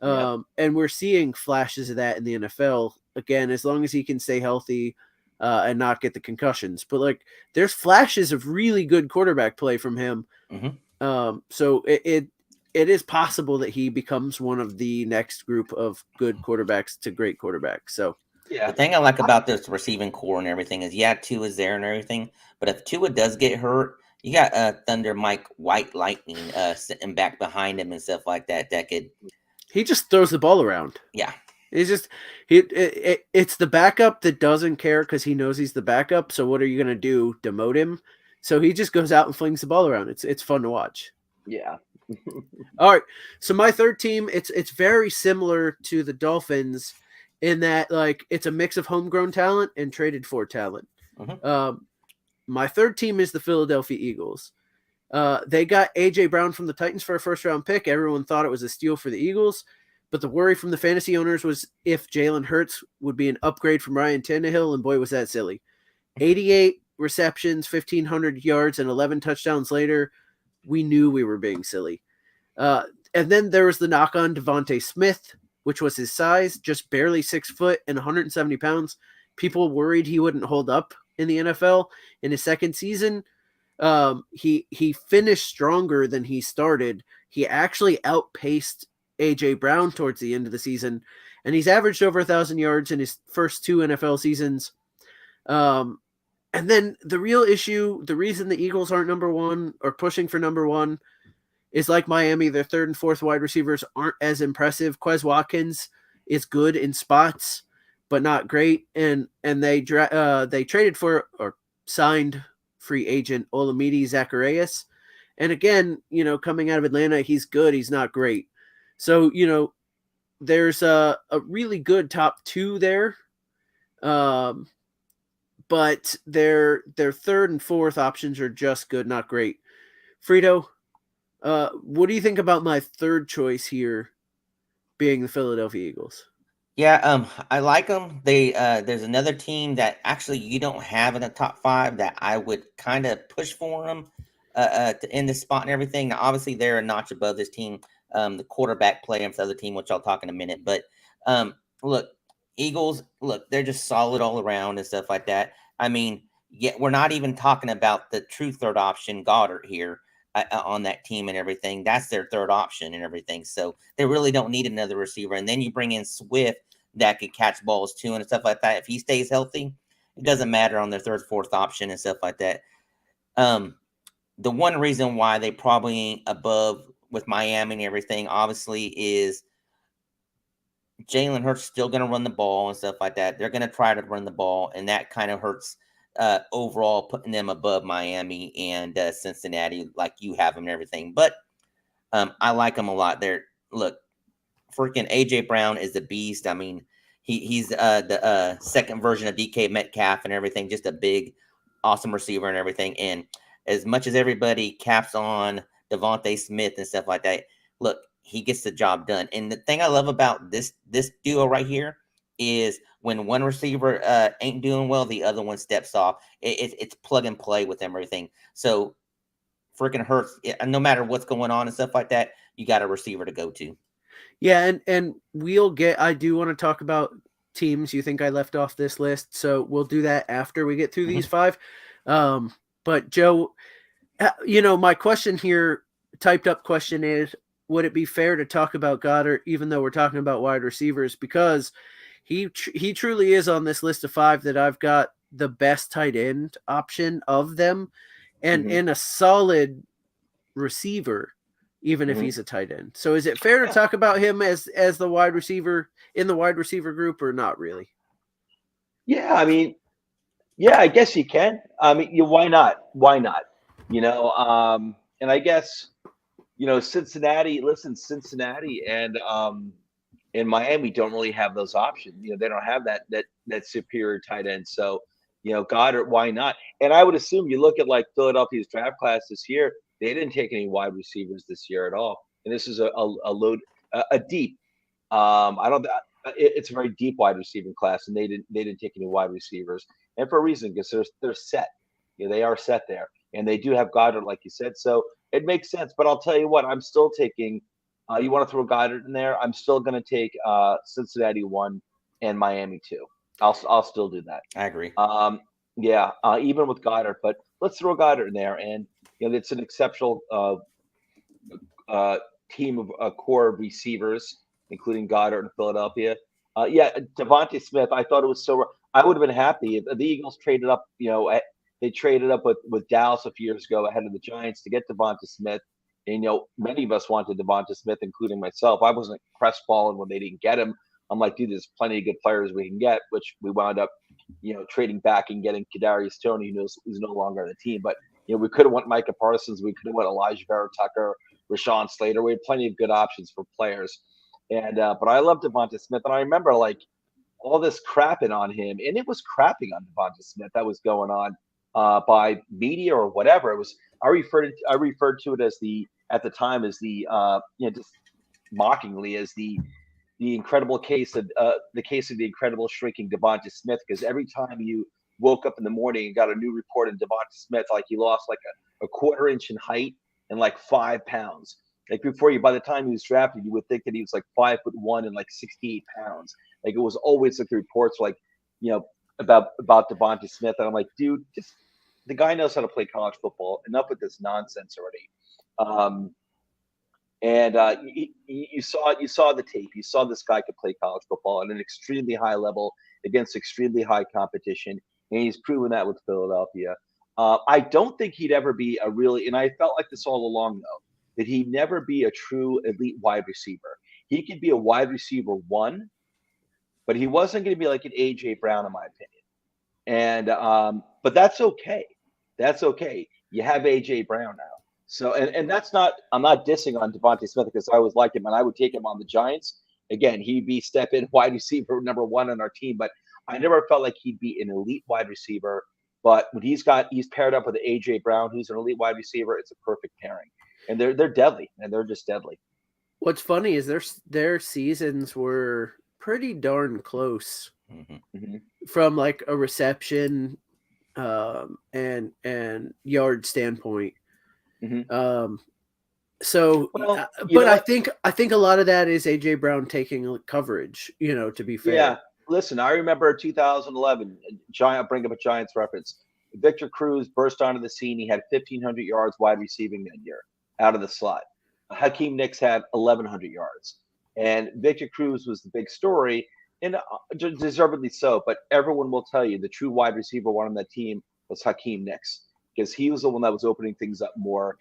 And we're seeing flashes of that in the NFL again, as long as he can stay healthy and not get the concussions. But like, there's flashes of really good quarterback play from him. So it is possible that he becomes one of the next group of good quarterbacks to great quarterbacks. So the thing I like about this receiving core and everything is, Tua is there and everything, but if Tua does get hurt, you got Thunder Mike White Lightning sitting back behind him and stuff like that. He just throws the ball around. Yeah. It's just it's the backup that doesn't care because he knows he's the backup. So what are you going to do? Demote him? So he just goes out and flings the ball around. It's fun to watch. Yeah. All right. So my third team, it's very similar to the Dolphins in that, like, it's a mix of homegrown talent and traded for talent. My third team is the Philadelphia Eagles. They got A.J. Brown from the Titans for a first-round pick. Everyone thought it was a steal for the Eagles, but the worry from the fantasy owners was if Jalen Hurts would be an upgrade from Ryan Tannehill, and boy, was that silly. 88 receptions, 1,500 yards, and 11 touchdowns later, we knew we were being silly. And then there was the knock on Devontae Smith, which was his size, just barely 6 foot and 170 pounds. People worried he wouldn't hold up in the NFL. In his second season, he finished stronger than he started. He actually outpaced A.J. Brown towards the end of the season, and he's averaged over 1,000 yards in his first 2 NFL seasons. And then the real issue, the reason the Eagles aren't number one or pushing for number one, is like Miami, their third and fourth wide receivers aren't as impressive. Quez Watkins is good in spots, but not great. And they traded for or signed free agent Olamide Zacchaeus. And again, coming out of Atlanta, he's good. He's not great. So, there's a really good top 2 there. But their third and fourth options are just good, not great. Frito, what do you think about my third choice here being the Philadelphia Eagles? Yeah, I like them. There's another team that actually you don't have in the top 5 that I would kind of push for them to end this spot and everything. Now, obviously, they're a notch above this team. The quarterback play for the other team, which I'll talk in a minute. But look, Eagles, they're just solid all around and stuff like that. I mean, we're not even talking about the true third option, Goddard, here on that team and everything. That's their third option and everything. So they really don't need another receiver. And then you bring in Swift that could catch balls too and stuff like that. If he stays healthy, it doesn't matter on their third, fourth option and stuff like that. The one reason why they probably ain't above with Miami and everything, obviously, is Jalen Hurts still going to run the ball and stuff like that. They're going to try to run the ball, and that kind of hurts overall, putting them above Miami and Cincinnati, like you have them and everything. But I like them a lot. Freaking A.J. Brown is a beast. I mean, he's the second version of DK Metcalf and everything, just a big, awesome receiver and everything. And as much as everybody caps on Devontae Smith and stuff like that, he gets the job done. And the thing I love about this duo right here is when one receiver ain't doing well, the other one steps off. It's plug and play with them, everything. So freaking Hurts, no matter what's going on and stuff like that, you got a receiver to go to. Yeah, and I do want to talk about teams you think I left off this list, so we'll do that after we get through these 5. But Joe, my question here, typed up question is, would it be fair to talk about Goddard even though we're talking about wide receivers? Because he truly is on this list of 5 that I've got the best tight end option of them, and in a solid receiver, even if he's a tight end. So is it fair to talk about him as the wide receiver in the wide receiver group, or not really? Yeah, I mean, I guess you can. I mean, why not? Why not? And I guess Cincinnati. Listen, Cincinnati and Miami don't really have those options. They don't have that superior tight end. So, Goddard, why not? And I would assume you look at like Philadelphia's draft class this year, they didn't take any wide receivers this year at all. And this is a deep. I don't. It's a very deep wide receiving class, and they didn't take any wide receivers, and for a reason, because they're set. They are set there, and they do have Goddard, like you said. So it makes sense. But I'll tell you what, I'm still taking. You want to throw Goddard in there? I'm still going to take Cincinnati 1 and Miami 2. I'll still do that. I agree. Even with Goddard, but let's throw Goddard in there, and it's an exceptional team of core receivers, including Goddard in Philadelphia. Devontae Smith. I thought it was so. I would have been happy if the Eagles traded up. They traded up with Dallas a few years ago ahead of the Giants to get Devontae Smith. And, many of us wanted Devonta Smith, including myself. I wasn't crestfallen when they didn't get him. I'm like, dude, there's plenty of good players we can get, which we wound up, trading back and getting Kadarius Toney, who's no longer on the team. But, we could have went Micah Parsons. We could have went Elijah Vera Tucker, Rashawn Slater. We had plenty of good options for players. And but I love Devonta Smith. And I remember, like, all this crapping on him. And it was crapping on Devonta Smith that was going on by media or whatever. It was. I referred to it as at the time as just mockingly as the incredible case of the incredible shrinking Devonta Smith, because every time you woke up in the morning and got a new report on Devonta Smith, like he lost like a quarter inch in height and like 5 pounds. Like by the time he was drafted, you would think that he was like 5'1" and like 68 pounds. Like it was always like the reports like, about Devonta Smith. And I'm like, dude, just the guy knows how to play college football. Enough with this nonsense already. You saw the tape. You saw this guy could play college football at an extremely high level against extremely high competition, and he's proven that with Philadelphia. I don't think he'd ever be and I felt like this all along, though, that he'd never be a true elite wide receiver. He could be a wide receiver 1, but he wasn't going to be like an A.J. Brown, in my opinion. And but that's okay. That's okay. You have A.J. Brown now. So, and that's not, I'm not dissing on Devontae Smith, because I always liked him and I would take him on the Giants. Again, he'd be step in wide receiver number 1 on our team, but I never felt like he'd be an elite wide receiver. But when he's paired up with A.J. Brown, who's an elite wide receiver, it's a perfect pairing. And they're deadly, and they're just deadly. What's funny is their seasons were pretty darn close from like a reception and yard standpoint. So, but I think a lot of that is A.J. Brown taking coverage, to be fair. Yeah. Listen, I remember 2011, bring up a Giants reference. Victor Cruz burst onto the scene. He had 1,500 yards wide receiving that year out of the slot. Hakeem Nicks had 1,100 yards. And Victor Cruz was the big story, and deservedly so. But everyone will tell you the true wide receiver one on that team was Hakeem Nicks, because he was the one that was opening things up more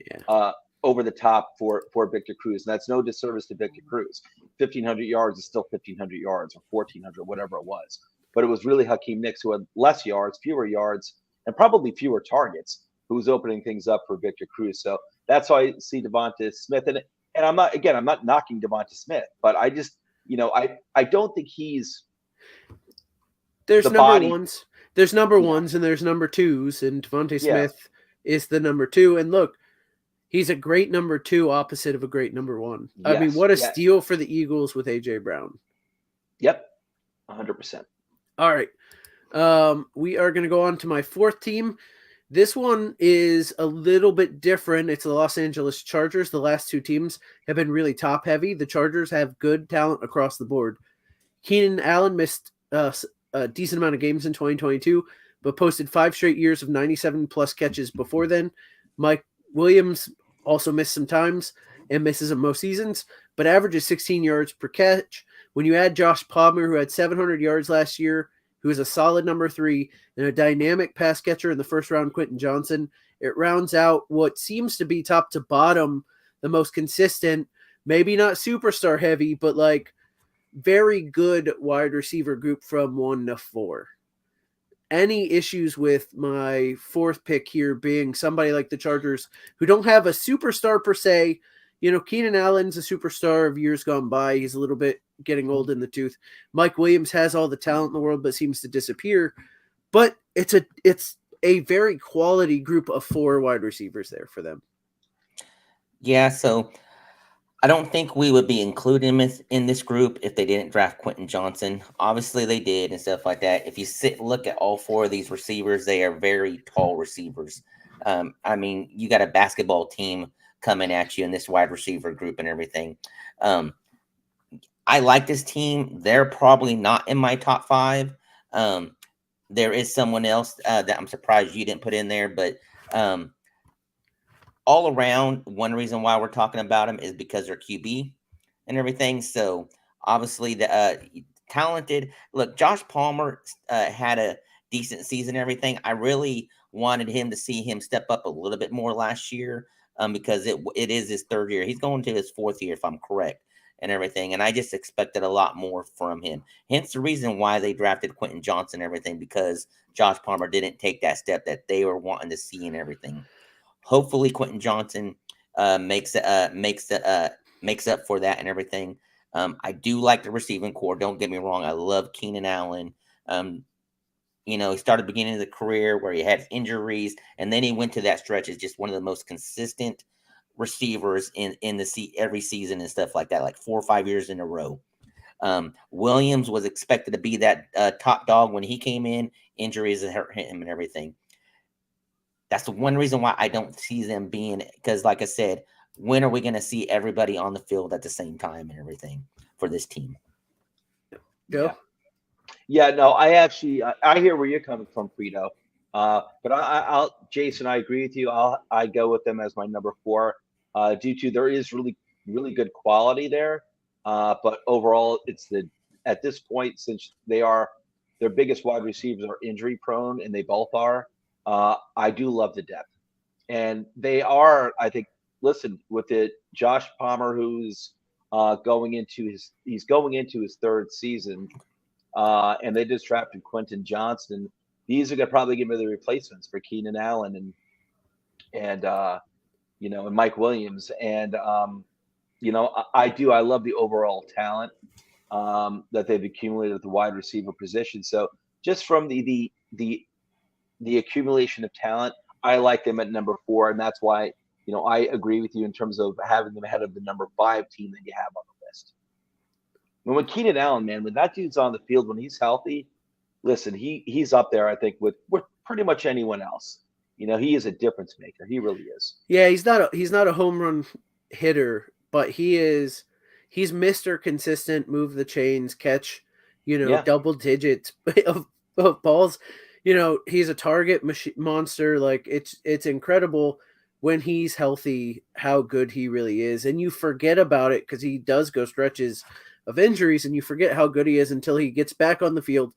over the top for Victor Cruz. And that's no disservice to Victor Cruz. 1,500 yards is still 1,500 yards, or 1,400, whatever it was. But it was really Hakeem Nicks, who had less yards, fewer yards, and probably fewer targets, who was opening things up for Victor Cruz. So that's why I see Devonta Smith. And I'm not knocking Devonta Smith, but I just, I don't think he's there's the number body. Ones. There's number ones and there's number 2s, and Devonta Smith is the number 2. And look, he's a great number 2 opposite of a great number 1. Yes, I mean, what a steal for the Eagles with A.J. Brown. Yep, 100%. All right. We are going to go on to my 4th team. This one is a little bit different. It's the Los Angeles Chargers. The last 2 teams have been really top heavy. The Chargers have good talent across the board. Keenan Allen missed a decent amount of games in 2022, but posted 5 straight years of 97+ catches before then. Mike Williams also missed some times and misses in most seasons, but averages 16 yards per catch. When you add Josh Palmer, who had 700 yards last year, who is a solid number 3, and a dynamic pass catcher in the first round, Quentin Johnson, it rounds out what seems to be top to bottom the most consistent, maybe not superstar heavy, but like very good wide receiver group from 1 to 4. any issues with my fourth pick here being somebody like the Chargers who don't have a superstar per se. You know, Keenan Allen's a superstar of years gone by. He's a little bit getting old in the tooth. Mike Williams has all the talent in the world, but seems to disappear. But it's a very quality group of 4 wide receivers there for them. Yeah, so I don't think we would be including him in this group if they didn't draft Quentin Johnson. Obviously, they did and stuff like that. If you look at all 4 of these receivers, they are very tall receivers. I mean, you got a basketball team coming at you in this wide receiver group and everything. I like this team. They're probably not in my top 5. There is someone else that I'm surprised you didn't put in there, but all around, one reason why we're talking about them is because they're QB and everything. So obviously the talented. Look, Josh Palmer had a decent season and everything. I really wanted him to see him step up a little bit more last year because it is his 3rd year. He's going to his 4th year, if I'm correct, and everything. And I just expected a lot more from him. Hence the reason why they drafted Quentin Johnson and everything, because Josh Palmer didn't take that step that they were wanting to see and everything. Hopefully, Quentin Johnson makes up for that and everything. I do like the receiving core. Don't get me wrong. I love Keenan Allen. You know, he started the beginning of the career where he had injuries, and then he went to that stretch as just one of the most consistent receivers in every season and stuff like that, like 4 or 5 years in a row. Williams was expected to be that top dog when he came in. Injuries hurt him and everything. That's the one reason why I don't see them being, because like I said, when are we going to see everybody on the field at the same time and everything for this team? Go. Yeah, no, I hear where you're coming from, Frito. But I'll Jason, I agree with you. I go with them as my number 4, due to there is really, really good quality there. But overall, at this point, since their biggest wide receivers are injury prone, and they both are, I do love the depth. And they are, I think, listen, with it, Josh Palmer, who's going into his 3rd season, and they just drafted Quentin Johnson. These are probably going to be the replacements for Keenan Allen and Mike Williams. And I love the overall talent that they've accumulated at the wide receiver position. So just from the accumulation of talent, I like them at number 4, and that's why I agree with you in terms of having them ahead of the number 5 team that you have on the list. When Keenan Allen, man, when that dude's on the field, when he's healthy, listen, he's up there, I think, with pretty much anyone else. He is a difference maker. He really is. Yeah, he's not a home run hitter, but he's Mr. Consistent, move the chains, catch, double digits of balls. He's a target monster. Like it's incredible when he's healthy how good he really is, and you forget about it because he does go stretches of injuries, and you forget how good he is until he gets back on the field.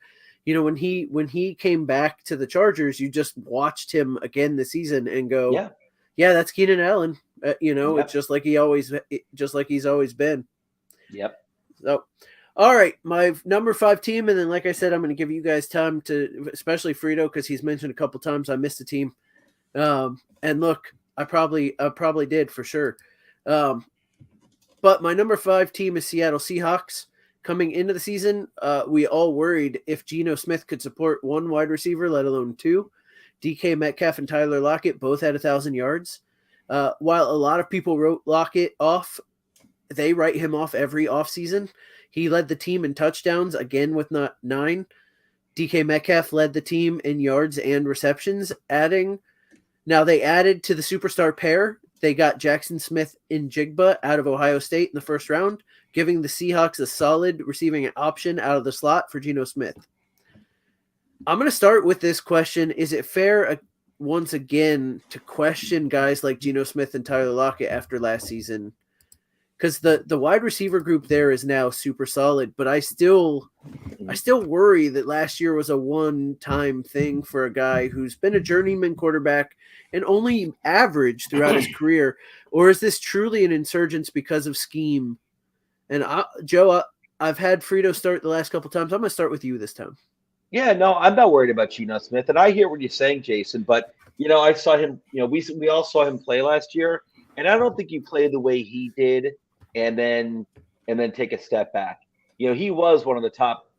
When he came back to the Chargers, you just watched him again this season and go, yeah, that's Keenan Allen. It's just like he's always been. Yep. So, all right, my number 5 team, and then like I said, I'm going to give you guys time to, especially Frito, because he's mentioned a couple times I missed a team. And look, I probably did for sure. But my number 5 team is Seattle Seahawks. Coming into the season, we all worried if Geno Smith could support 1 wide receiver, let alone 2. DK Metcalf and Tyler Lockett both had 1,000 yards. While a lot of people wrote Lockett off, they write him off every offseason. He led the team in touchdowns, again with 9. DK Metcalf led the team in yards and receptions, Now they added to the superstar pair. They got Jackson Smith and Jigba out of Ohio State in the first round, giving the Seahawks a solid receiving option out of the slot for Geno Smith. I'm going to start with this question. Is it fair, once again, to question guys like Geno Smith and Tyler Lockett after last season? Because the wide receiver group there is now super solid, but I still worry that last year was a one-time thing for a guy who's been a journeyman quarterback and only average throughout his career. Or is this truly an insurgence because of scheme? And Joe, I've had Frito start the last couple times. I'm going to start with you this time. Yeah, no, I'm not worried about Geno Smith, and I hear what you're saying, Jason. But I saw him. We all saw him play last year, and I don't think you play the way he did, and then take a step back. He was one of the top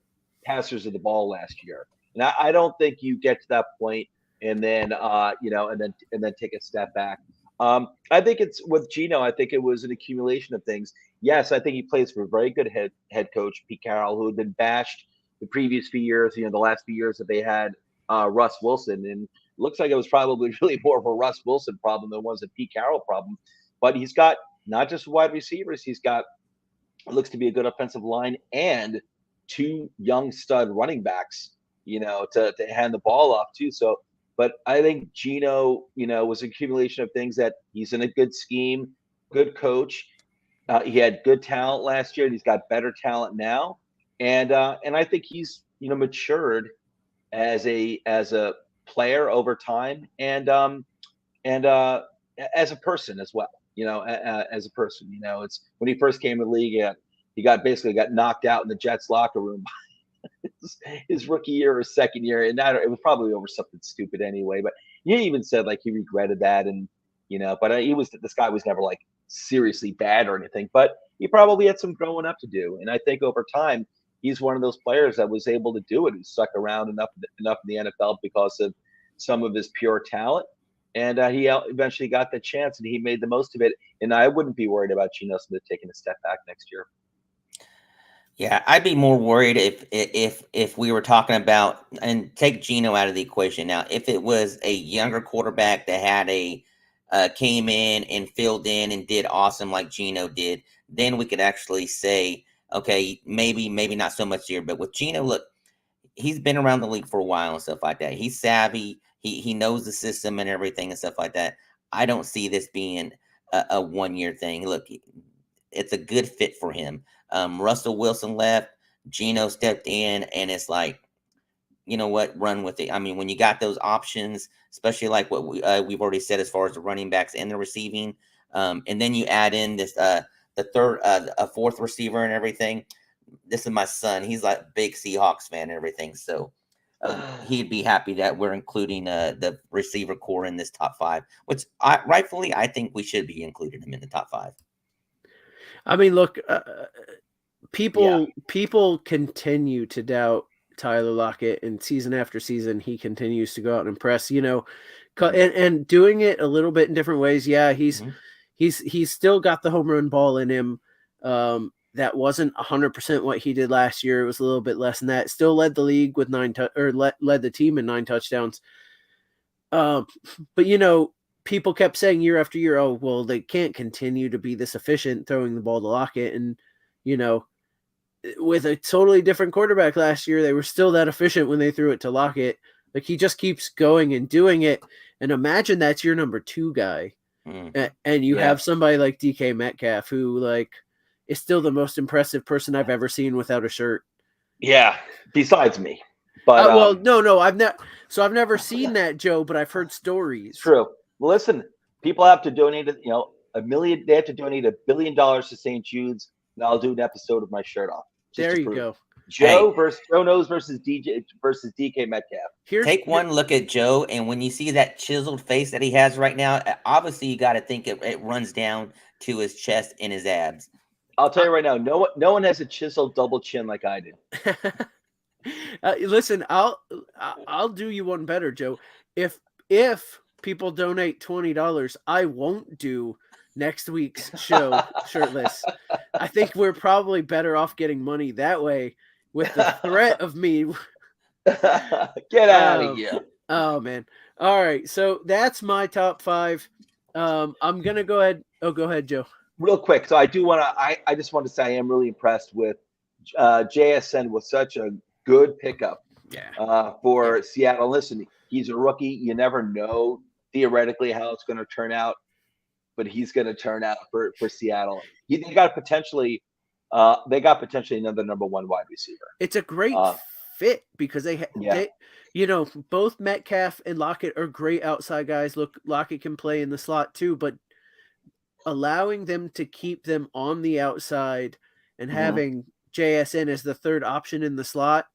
passers of the ball last year, and I don't think you get to that point and then and then take a step back. I think it's with Geno. I think it was an accumulation of things. Yes, I think he plays for a very good head coach, Pete Carroll, who had been bashed the previous few years, the last few years that they had Russ Wilson. And it looks like it was probably really more of a Russ Wilson problem than it was a Pete Carroll problem. But he's got not just wide receivers, he's got it looks to be a good offensive line and two young stud running backs, to hand the ball off too. So, but I think Geno, was an accumulation of things that he's in a good scheme, good coach. He had good talent last year, and he's got better talent now. And I think he's matured as a player over time, and as a person as well. As a person, it's when he first came in the league, he basically got knocked out in the Jets locker room his rookie year or second year, and it was probably over something stupid anyway. But he even said like he regretted that, and but this guy was never like seriously bad or anything, but he probably had some growing up to do. And I think over time, he's one of those players that was able to do it, who stuck around enough in the NFL because of some of his pure talent. And he eventually got the chance, and he made the most of it. And I wouldn't be worried about Geno Smith taking a step back next year. Yeah, I'd be more worried if we were talking about, and take Geno out of the equation now. If it was a younger quarterback that had came in and filled in and did awesome like Geno did, then we could actually say, okay, maybe not so much here. But with Geno, look, he's been around the league for a while and stuff like that. He's savvy. He knows the system and everything and stuff like that. I don't see this being a 1 year thing. Look, it's a good fit for him. Russell Wilson left, Geno stepped in, and it's like, you know what, run with it. I mean, when you got those options, especially like what we've already said as far as the running backs and the receiving, and then you add in this the third, a fourth receiver and everything. This is my son. He's like a big Seahawks fan and everything, so he'd be happy that we're including the receiver core in this top five, which rightfully I think we should be including him in the top five. I mean, look, people continue to doubt Tyler Lockett, and season after season, he continues to go out and impress, and doing it a little bit in different ways. Yeah, he's still got the home run ball in him. That wasn't 100% what he did last year. It was a little bit less than that. Still led the league with led the team in 9 touchdowns. But people kept saying year after year, oh, well, they can't continue to be this efficient throwing the ball to Lockett. And, with a totally different quarterback last year, they were still that efficient when they threw it to Lockett. Like, he just keeps going and doing it. And imagine that's your number 2 guy. Mm-hmm. And you have somebody like DK Metcalf, who, like, is still the most impressive person I've ever seen without a shirt. Yeah, besides me. But no, I've never seen that, Joe, but I've heard stories. True. Well, listen, people have to donate, $1 million. They have to donate $1 billion to St. Jude's, and I'll do an episode with my shirt off. There you go. Joe Nose versus DK Metcalf. Take one look at Joe, and when you see that chiseled face that he has right now, obviously you got to think it runs down to his chest and his abs. I'll tell you right now, no one has a chiseled double chin like I do. Listen, I'll do you one better, Joe. If people donate $20, I won't do next week's show shirtless. I think we're probably better off getting money that way, with the threat of me. Get out of here. Oh man. All right. So that's my top 5. I'm going to go ahead. Oh, go ahead, Joe. Real quick. So I just want to say I am really impressed with JSN. Was such a good pickup for Seattle. Listen, he's a rookie. You never know theoretically how it's going to turn out, but he's going to turn out for Seattle. They got potentially another number 1 wide receiver. It's a great fit because they both Metcalf and Lockett are great outside guys. Look, Lockett can play in the slot too, but allowing them to keep them on the outside and having JSN as the third option in the slot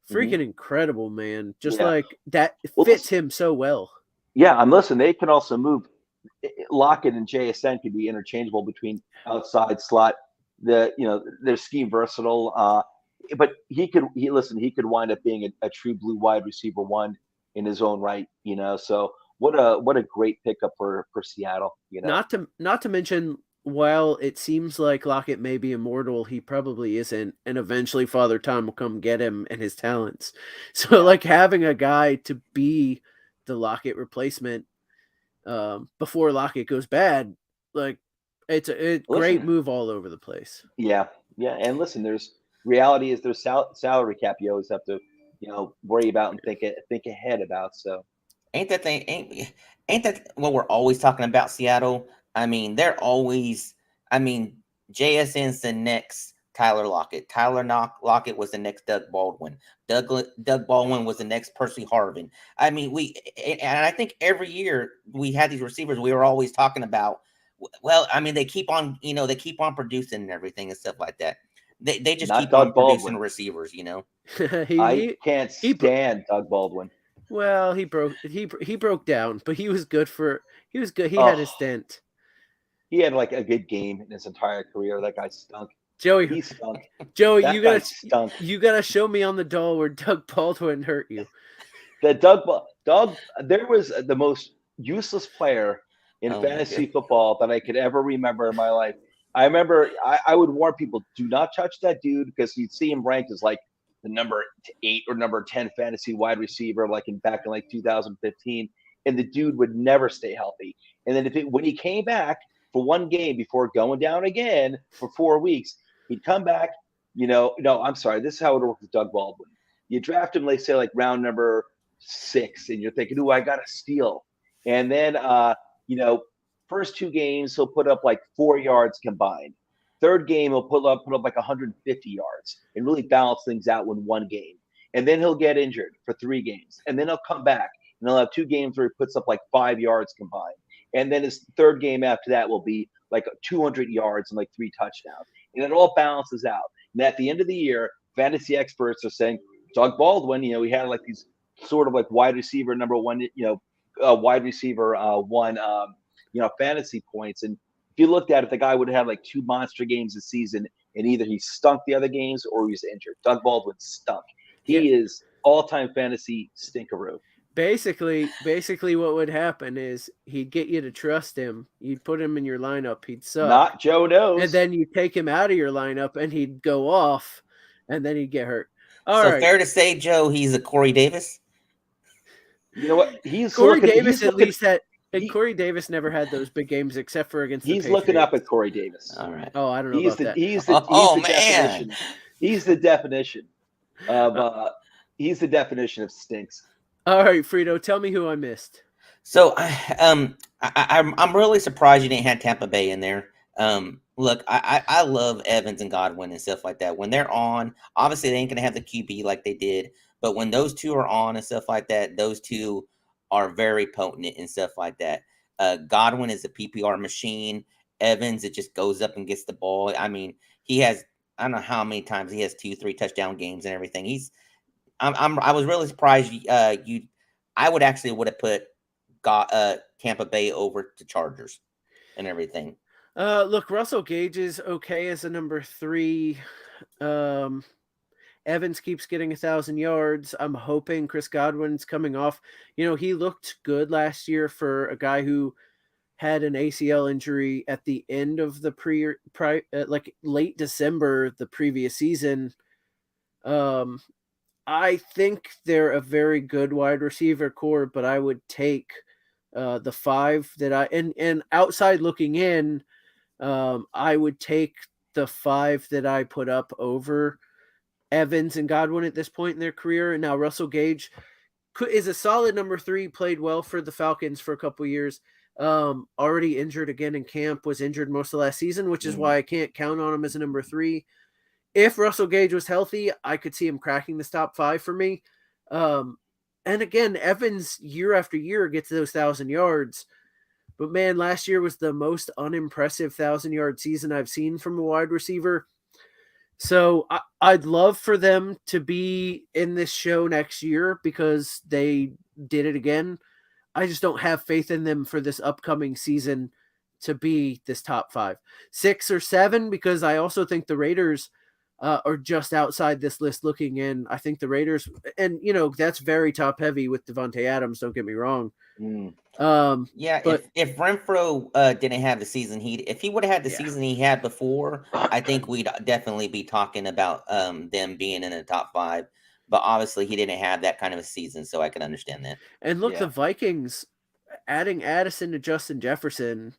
freaking incredible, man. Just Yeah. like that Well, fits him so well. Yeah, and listen, they can also move. Lockett and JSN can be interchangeable between outside slot. They're scheme versatile. But he could wind up being a true blue wide receiver one in his own right. So what a great pickup for Seattle. Not to mention, while it seems like Lockett may be immortal, he probably isn't, and eventually Father Time will come get him and his talents. So like having a guy to be the Lockett replacement before Lockett goes bad, like it's a great move all over the place. Yeah, and listen, there's salary cap you always have to worry about and think ahead about. So ain't that what we're always talking about, Seattle? I mean, JSN's the next Tyler Lockett. Lockett was the next Doug Baldwin. Doug Baldwin was the next Percy Harvin. I mean, and I think every year we had these receivers we were always talking about. Well, I mean, they keep on producing and everything and stuff like that. They just keep on producing receivers, I can't stand Doug Baldwin. Well, he broke down, but he was good. He had his stint. He had like a good game in his entire career. That guy stunk. He stunk. Joey, you gotta show me on the doll where Doug Baldwin hurt you. There was the most useless player in fantasy football that I could ever remember in my life. I remember I would warn people, do not touch that dude, because you'd see him ranked as like the number 8 or number 10 fantasy wide receiver, back in 2015, and the dude would never stay healthy. And then when he came back for one game before going down again for 4 weeks, he'd come back. No, I'm sorry. This is how it worked with Doug Baldwin. You draft him, let's say round number 6, and you're thinking, "Ooh, I got a steal," and then first 2 games he'll put up 4 yards combined. Third game he'll put up 150 yards and really balance things out in one game. And then he'll get injured for 3 games, and then he'll come back and he'll have 2 games where he puts up 5 yards combined. And then his third game after that will be 200 yards and 3 touchdowns. And it all balances out. And at the end of the year, fantasy experts are saying, Doug Baldwin, he had these sort of wide receiver number 1, wide receiver 1, fantasy points. And if you looked at it, the guy would have had 2 monster games this season, and either he stunk the other games or he was injured. Doug Baldwin stunk. He is all-time fantasy stinkeroo. Basically, what would happen is he'd get you to trust him. You'd put him in your lineup. He'd suck. Not Joe knows. And then you take him out of your lineup, and he'd go off, and then he'd get hurt. Fair to say, Joe, he's a Corey Davis? You know what? Corey Davis never had those big games except for against the Patriots. He's looking up at Corey Davis. All right. Oh, I don't know about that. He's the definition. He's the definition of stinks. All right, Frito, tell me who I missed. So I'm really surprised you didn't have Tampa Bay in there. Look, I love Evans and Godwin and stuff like that. When they're on, obviously they ain't gonna have the QB like they did, but when those two are on and stuff like that, those two are very potent and stuff like that. Godwin is a PPR machine. Evans, it just goes up and gets the ball. I mean, he has, I don't know how many times he has 2-3 touchdown games and everything. I was really surprised. I would have put Tampa Bay over to Chargers and everything. Look, Russell Gage is okay as a number 3. Evans keeps getting 1,000 yards. I'm hoping Chris Godwin's coming off. He looked good last year for a guy who had an ACL injury at the end of the late December the previous season. I think they're a very good wide receiver core, but I would take the 5 that and outside looking in, I would take the 5 that I put up over Evans and Godwin at this point in their career. And now Russell Gage is a solid number 3, played well for the Falcons for a couple of years. Already injured again in camp, was injured most of last season, which is why I can't count on him as a number 3. If Russell Gage was healthy, I could see him cracking the top 5 for me. And again, Evans year after year gets those 1,000 yards. But man, last year was the most unimpressive 1,000-yard season I've seen from a wide receiver. So I'd love for them to be in this show next year because they did it again. I just don't have faith in them for this upcoming season to be this top 5, 6 or 7, because I also think the Raiders are just outside this list looking in. I think the Raiders, and that's very top heavy with Devontae Adams. Don't get me wrong. Yeah, but if Renfro didn't have the season if he would have had the season he had before, I think we'd definitely be talking about them being in the top 5. But obviously, he didn't have that kind of a season, so I can understand that. And look, the Vikings adding Addison to Justin Jefferson.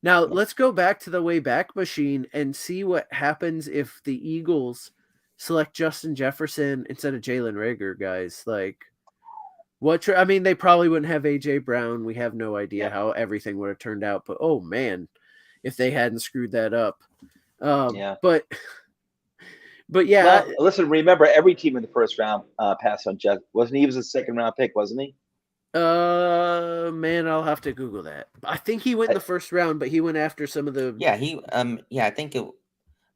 Now, let's go back to the Wayback Machine and see what happens if the Eagles select Justin Jefferson instead of Jalen Reagor, guys. Like, I mean, they probably wouldn't have A.J. Brown. We have no idea how everything would have turned out. But, oh, man, if they hadn't screwed that up. But yeah. Well, listen, remember, every team in the first round passed on Jeff. Wasn't he? Was a second-round pick, wasn't he? Man, I'll have to Google that. I think he went in the first round, but he went after some of the. Yeah, I think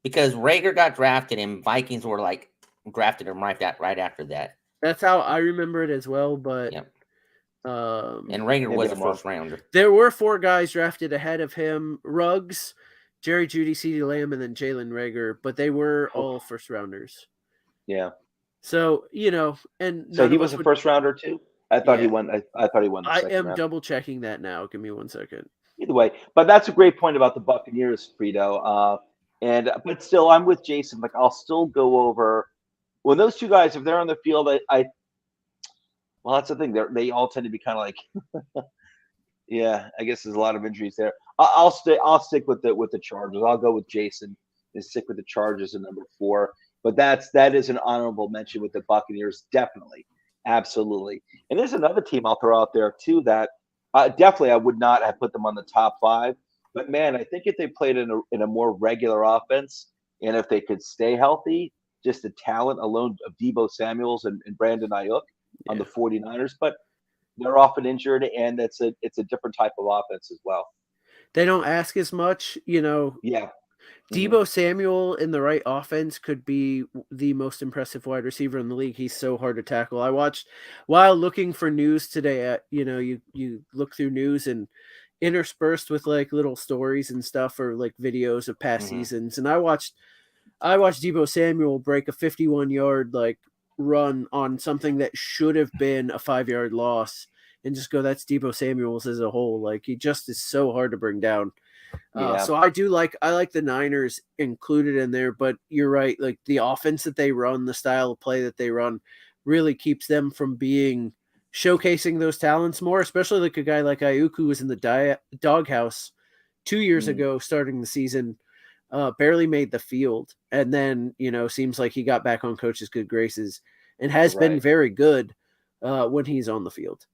because Rager got drafted and Vikings were like drafted him right after that. That's how I remember it as well, but. Yep. And Rager was a first rounder. There were 4 guys drafted ahead of him: Ruggs, Jerry Jeudy, CeeDee Lamb, and then Jalen Reagor, but they were all first rounders. Yeah. So and so he was a first rounder too. I thought he won. I thought he won. I am double checking that now. Give me 1 second. Either way, but that's a great point about the Buccaneers, Frito. But still, I'm with Jason. Like, I'll still go over when those 2 guys, if they're on the field. Well, that's the thing. They all tend to be kind of like, yeah. I guess there's a lot of injuries there. I'll stick with the Chargers. I'll go with Jason and stick with the Chargers at number 4. But that is an honorable mention with the Buccaneers, definitely, absolutely. And there's another team I'll throw out there too that definitely I would not have put them on the top 5. But man, I think if they played in a more regular offense and if they could stay healthy, just the talent alone of Deebo Samuels and Brandon Ayuk on the 49ers, but they're often injured, and it's a different type of offense as well. They don't ask as much, Yeah. Deebo Samuel in the right offense could be the most impressive wide receiver in the league. He's so hard to tackle. I watched while looking for news today. You look through news and interspersed with like little stories and stuff or like videos of past seasons, and I watched Deebo Samuel break a 51-yard like run on something that should have been a 5-yard loss, and just go, that's Deebo Samuel's as a whole. Like, he just is so hard to bring down. So I like the Niners included in there, but you're right. Like, the offense that they run, the style of play that they run really keeps them from showcasing those talents more, especially like a guy like Ayuk, who was in the doghouse 2 years ago, starting the season, barely made the field. And then, seems like he got back on coach's good graces and has been very good when he's on the field.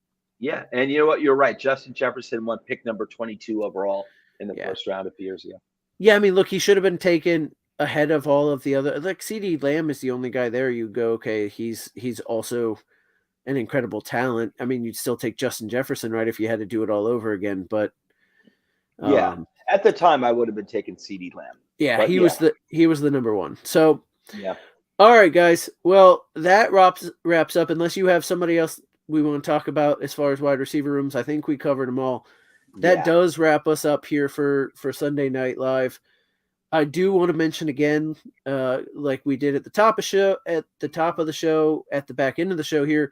Yeah. And you know what? You're right. Justin Jefferson won pick number 22 overall in the first round a few years ago. Yeah. I mean, look, he should have been taken ahead of all of the other, like CeeDee Lamb is the only guy there. You go, okay, he's also an incredible talent. I mean, you'd still take Justin Jefferson, right, if you had to do it all over again. But at the time, I would have been taking CeeDee Lamb. Yeah, but he was the number 1. So yeah. All right, guys. Well, that wraps up. Unless you have somebody else we want to talk about as far as wide receiver rooms, I think we covered them all. That does wrap us up here for Sunday Night Live. I do want to mention again, like we did at the top of the show, at the back end of the show here,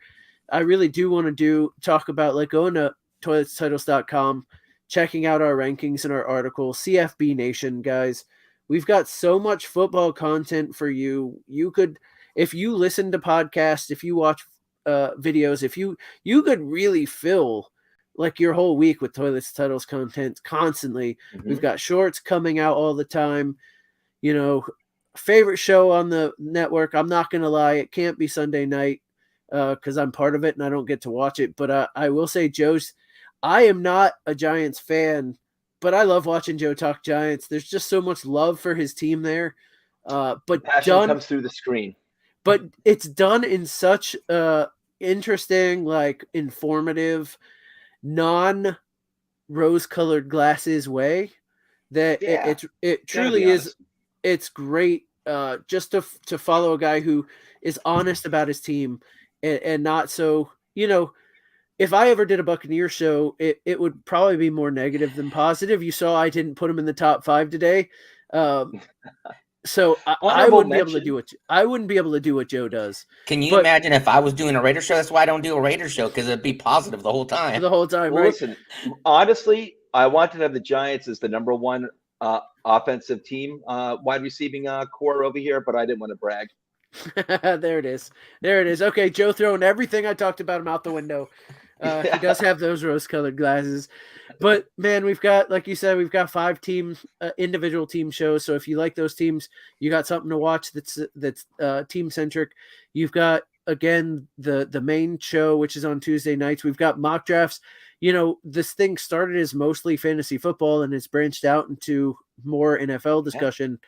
I really do want to talk about like going to toiletstitles.com, checking out our rankings and our article, CFB Nation, guys. We've got so much football content for you. You could, if you listen to podcasts, if you watch videos, if you could really fill like your whole week with Toilets Titles content constantly. We've got shorts coming out all the time. Favorite show on the network. I'm not going to lie. It can't be Sunday night because I'm part of it and I don't get to watch it. But I will say, I am not a Giants fan, but I love watching Joe talk Giants. There's just so much love for his team there. But passion comes through the screen. But it's done in such interesting, like informative, non-rose-colored glasses way that it truly is. It's great just to follow a guy who is honest about his team and not so, if I ever did a Buccaneers show, it would probably be more negative than positive. You saw I didn't put him in the top 5 today. So I wouldn't be able to do what Joe does. Can you imagine if I was doing a Raider show? That's why I don't do a Raider show, because it'd be positive the whole time. The whole time, well, right? Listen, honestly, I wanted to have the Giants as the number 1 offensive team, wide receiving core over here, but I didn't want to brag. There it is. Okay, Joe throwing everything I talked about him out the window. He does have those rose-colored glasses. But, man, we've got, like you said, we've got 5 individual team shows. So if you like those teams, you got something to watch that's team-centric. You've got, again, the main show, which is on Tuesday nights. We've got mock drafts. This thing started as mostly fantasy football, and it's branched out into more NFL discussion.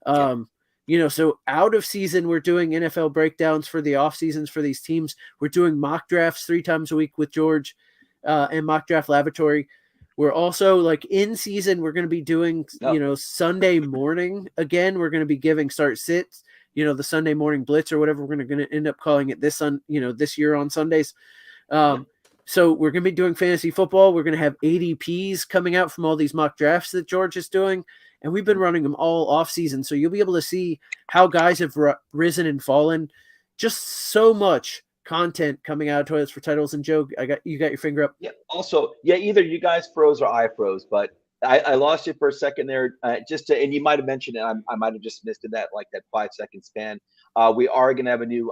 So out of season, we're doing NFL breakdowns for the off seasons for these teams. We're doing mock drafts 3 times a week with George and Mock Draft Laboratory. We're also, like, in season, we're going to be doing, Sunday morning. Again, we're going to be giving start sits, the Sunday morning blitz or whatever we're going to end up calling it this year on Sundays. So we're going to be doing fantasy football. We're going to have ADPs coming out from all these mock drafts that George is doing. And we've been running them all off season. So you'll be able to see how guys have risen and fallen. Just so much content coming out of Toilets for Titles. And Joe, you got your finger up. Yeah. Also, either you guys froze or I froze, but I lost you for a second there. And you might have mentioned it. I might have just missed it, that 5-second span. We are going to have a new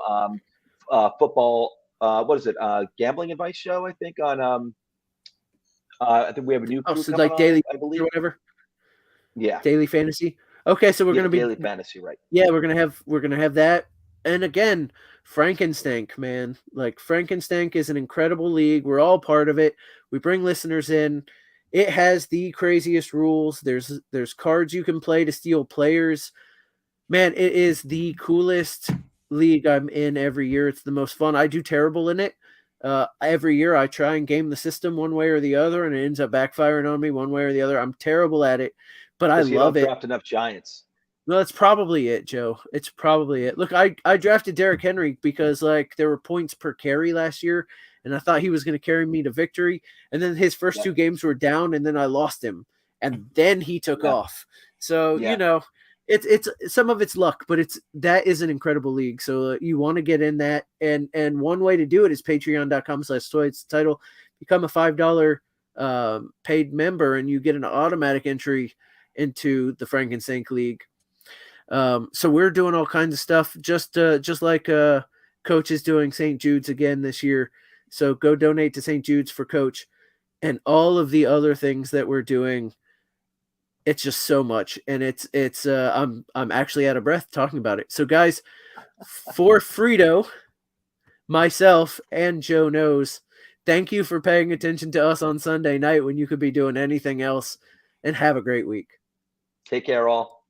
football. What is it? Gambling advice show, I think, on I think we have a new crew so like daily, I believe, or whatever. Yeah. Daily fantasy. Okay, so we're going to be daily fantasy, right? Yeah, we're going to have that. And again, Frankenstank, man. Like, Frankenstank is an incredible league. We're all part of it. We bring listeners in. It has the craziest rules. There's cards you can play to steal players. Man, it is the coolest league I'm in every year. It's the most fun. I do terrible in it. Every year I try and game the system one way or the other, and it ends up backfiring on me one way or the other. I'm terrible at it, but I love it. Draft enough Giants. No, that's probably it, Joe. It's probably it. Look, I drafted Derrick Henry because there were points per carry last year, and I thought he was going to carry me to victory. And then his first 2 games were down, and then I lost him, and then he took off. So it's some of it's luck, but that is an incredible league. So you want to get in that, and one way to do it is patreon.com/toilets-title. Become a $5 paid member, and you get an automatic entry into the Frankenstein League. So we're doing all kinds of stuff, just like Coach is doing St. Jude's again this year. So go donate to St. Jude's for Coach, and all of the other things that we're doing. It's just so much, and I'm actually out of breath talking about it. So guys, for Frito, myself, and Joe Knows, thank you for paying attention to us on Sunday night when you could be doing anything else, and have a great week. Take care, all.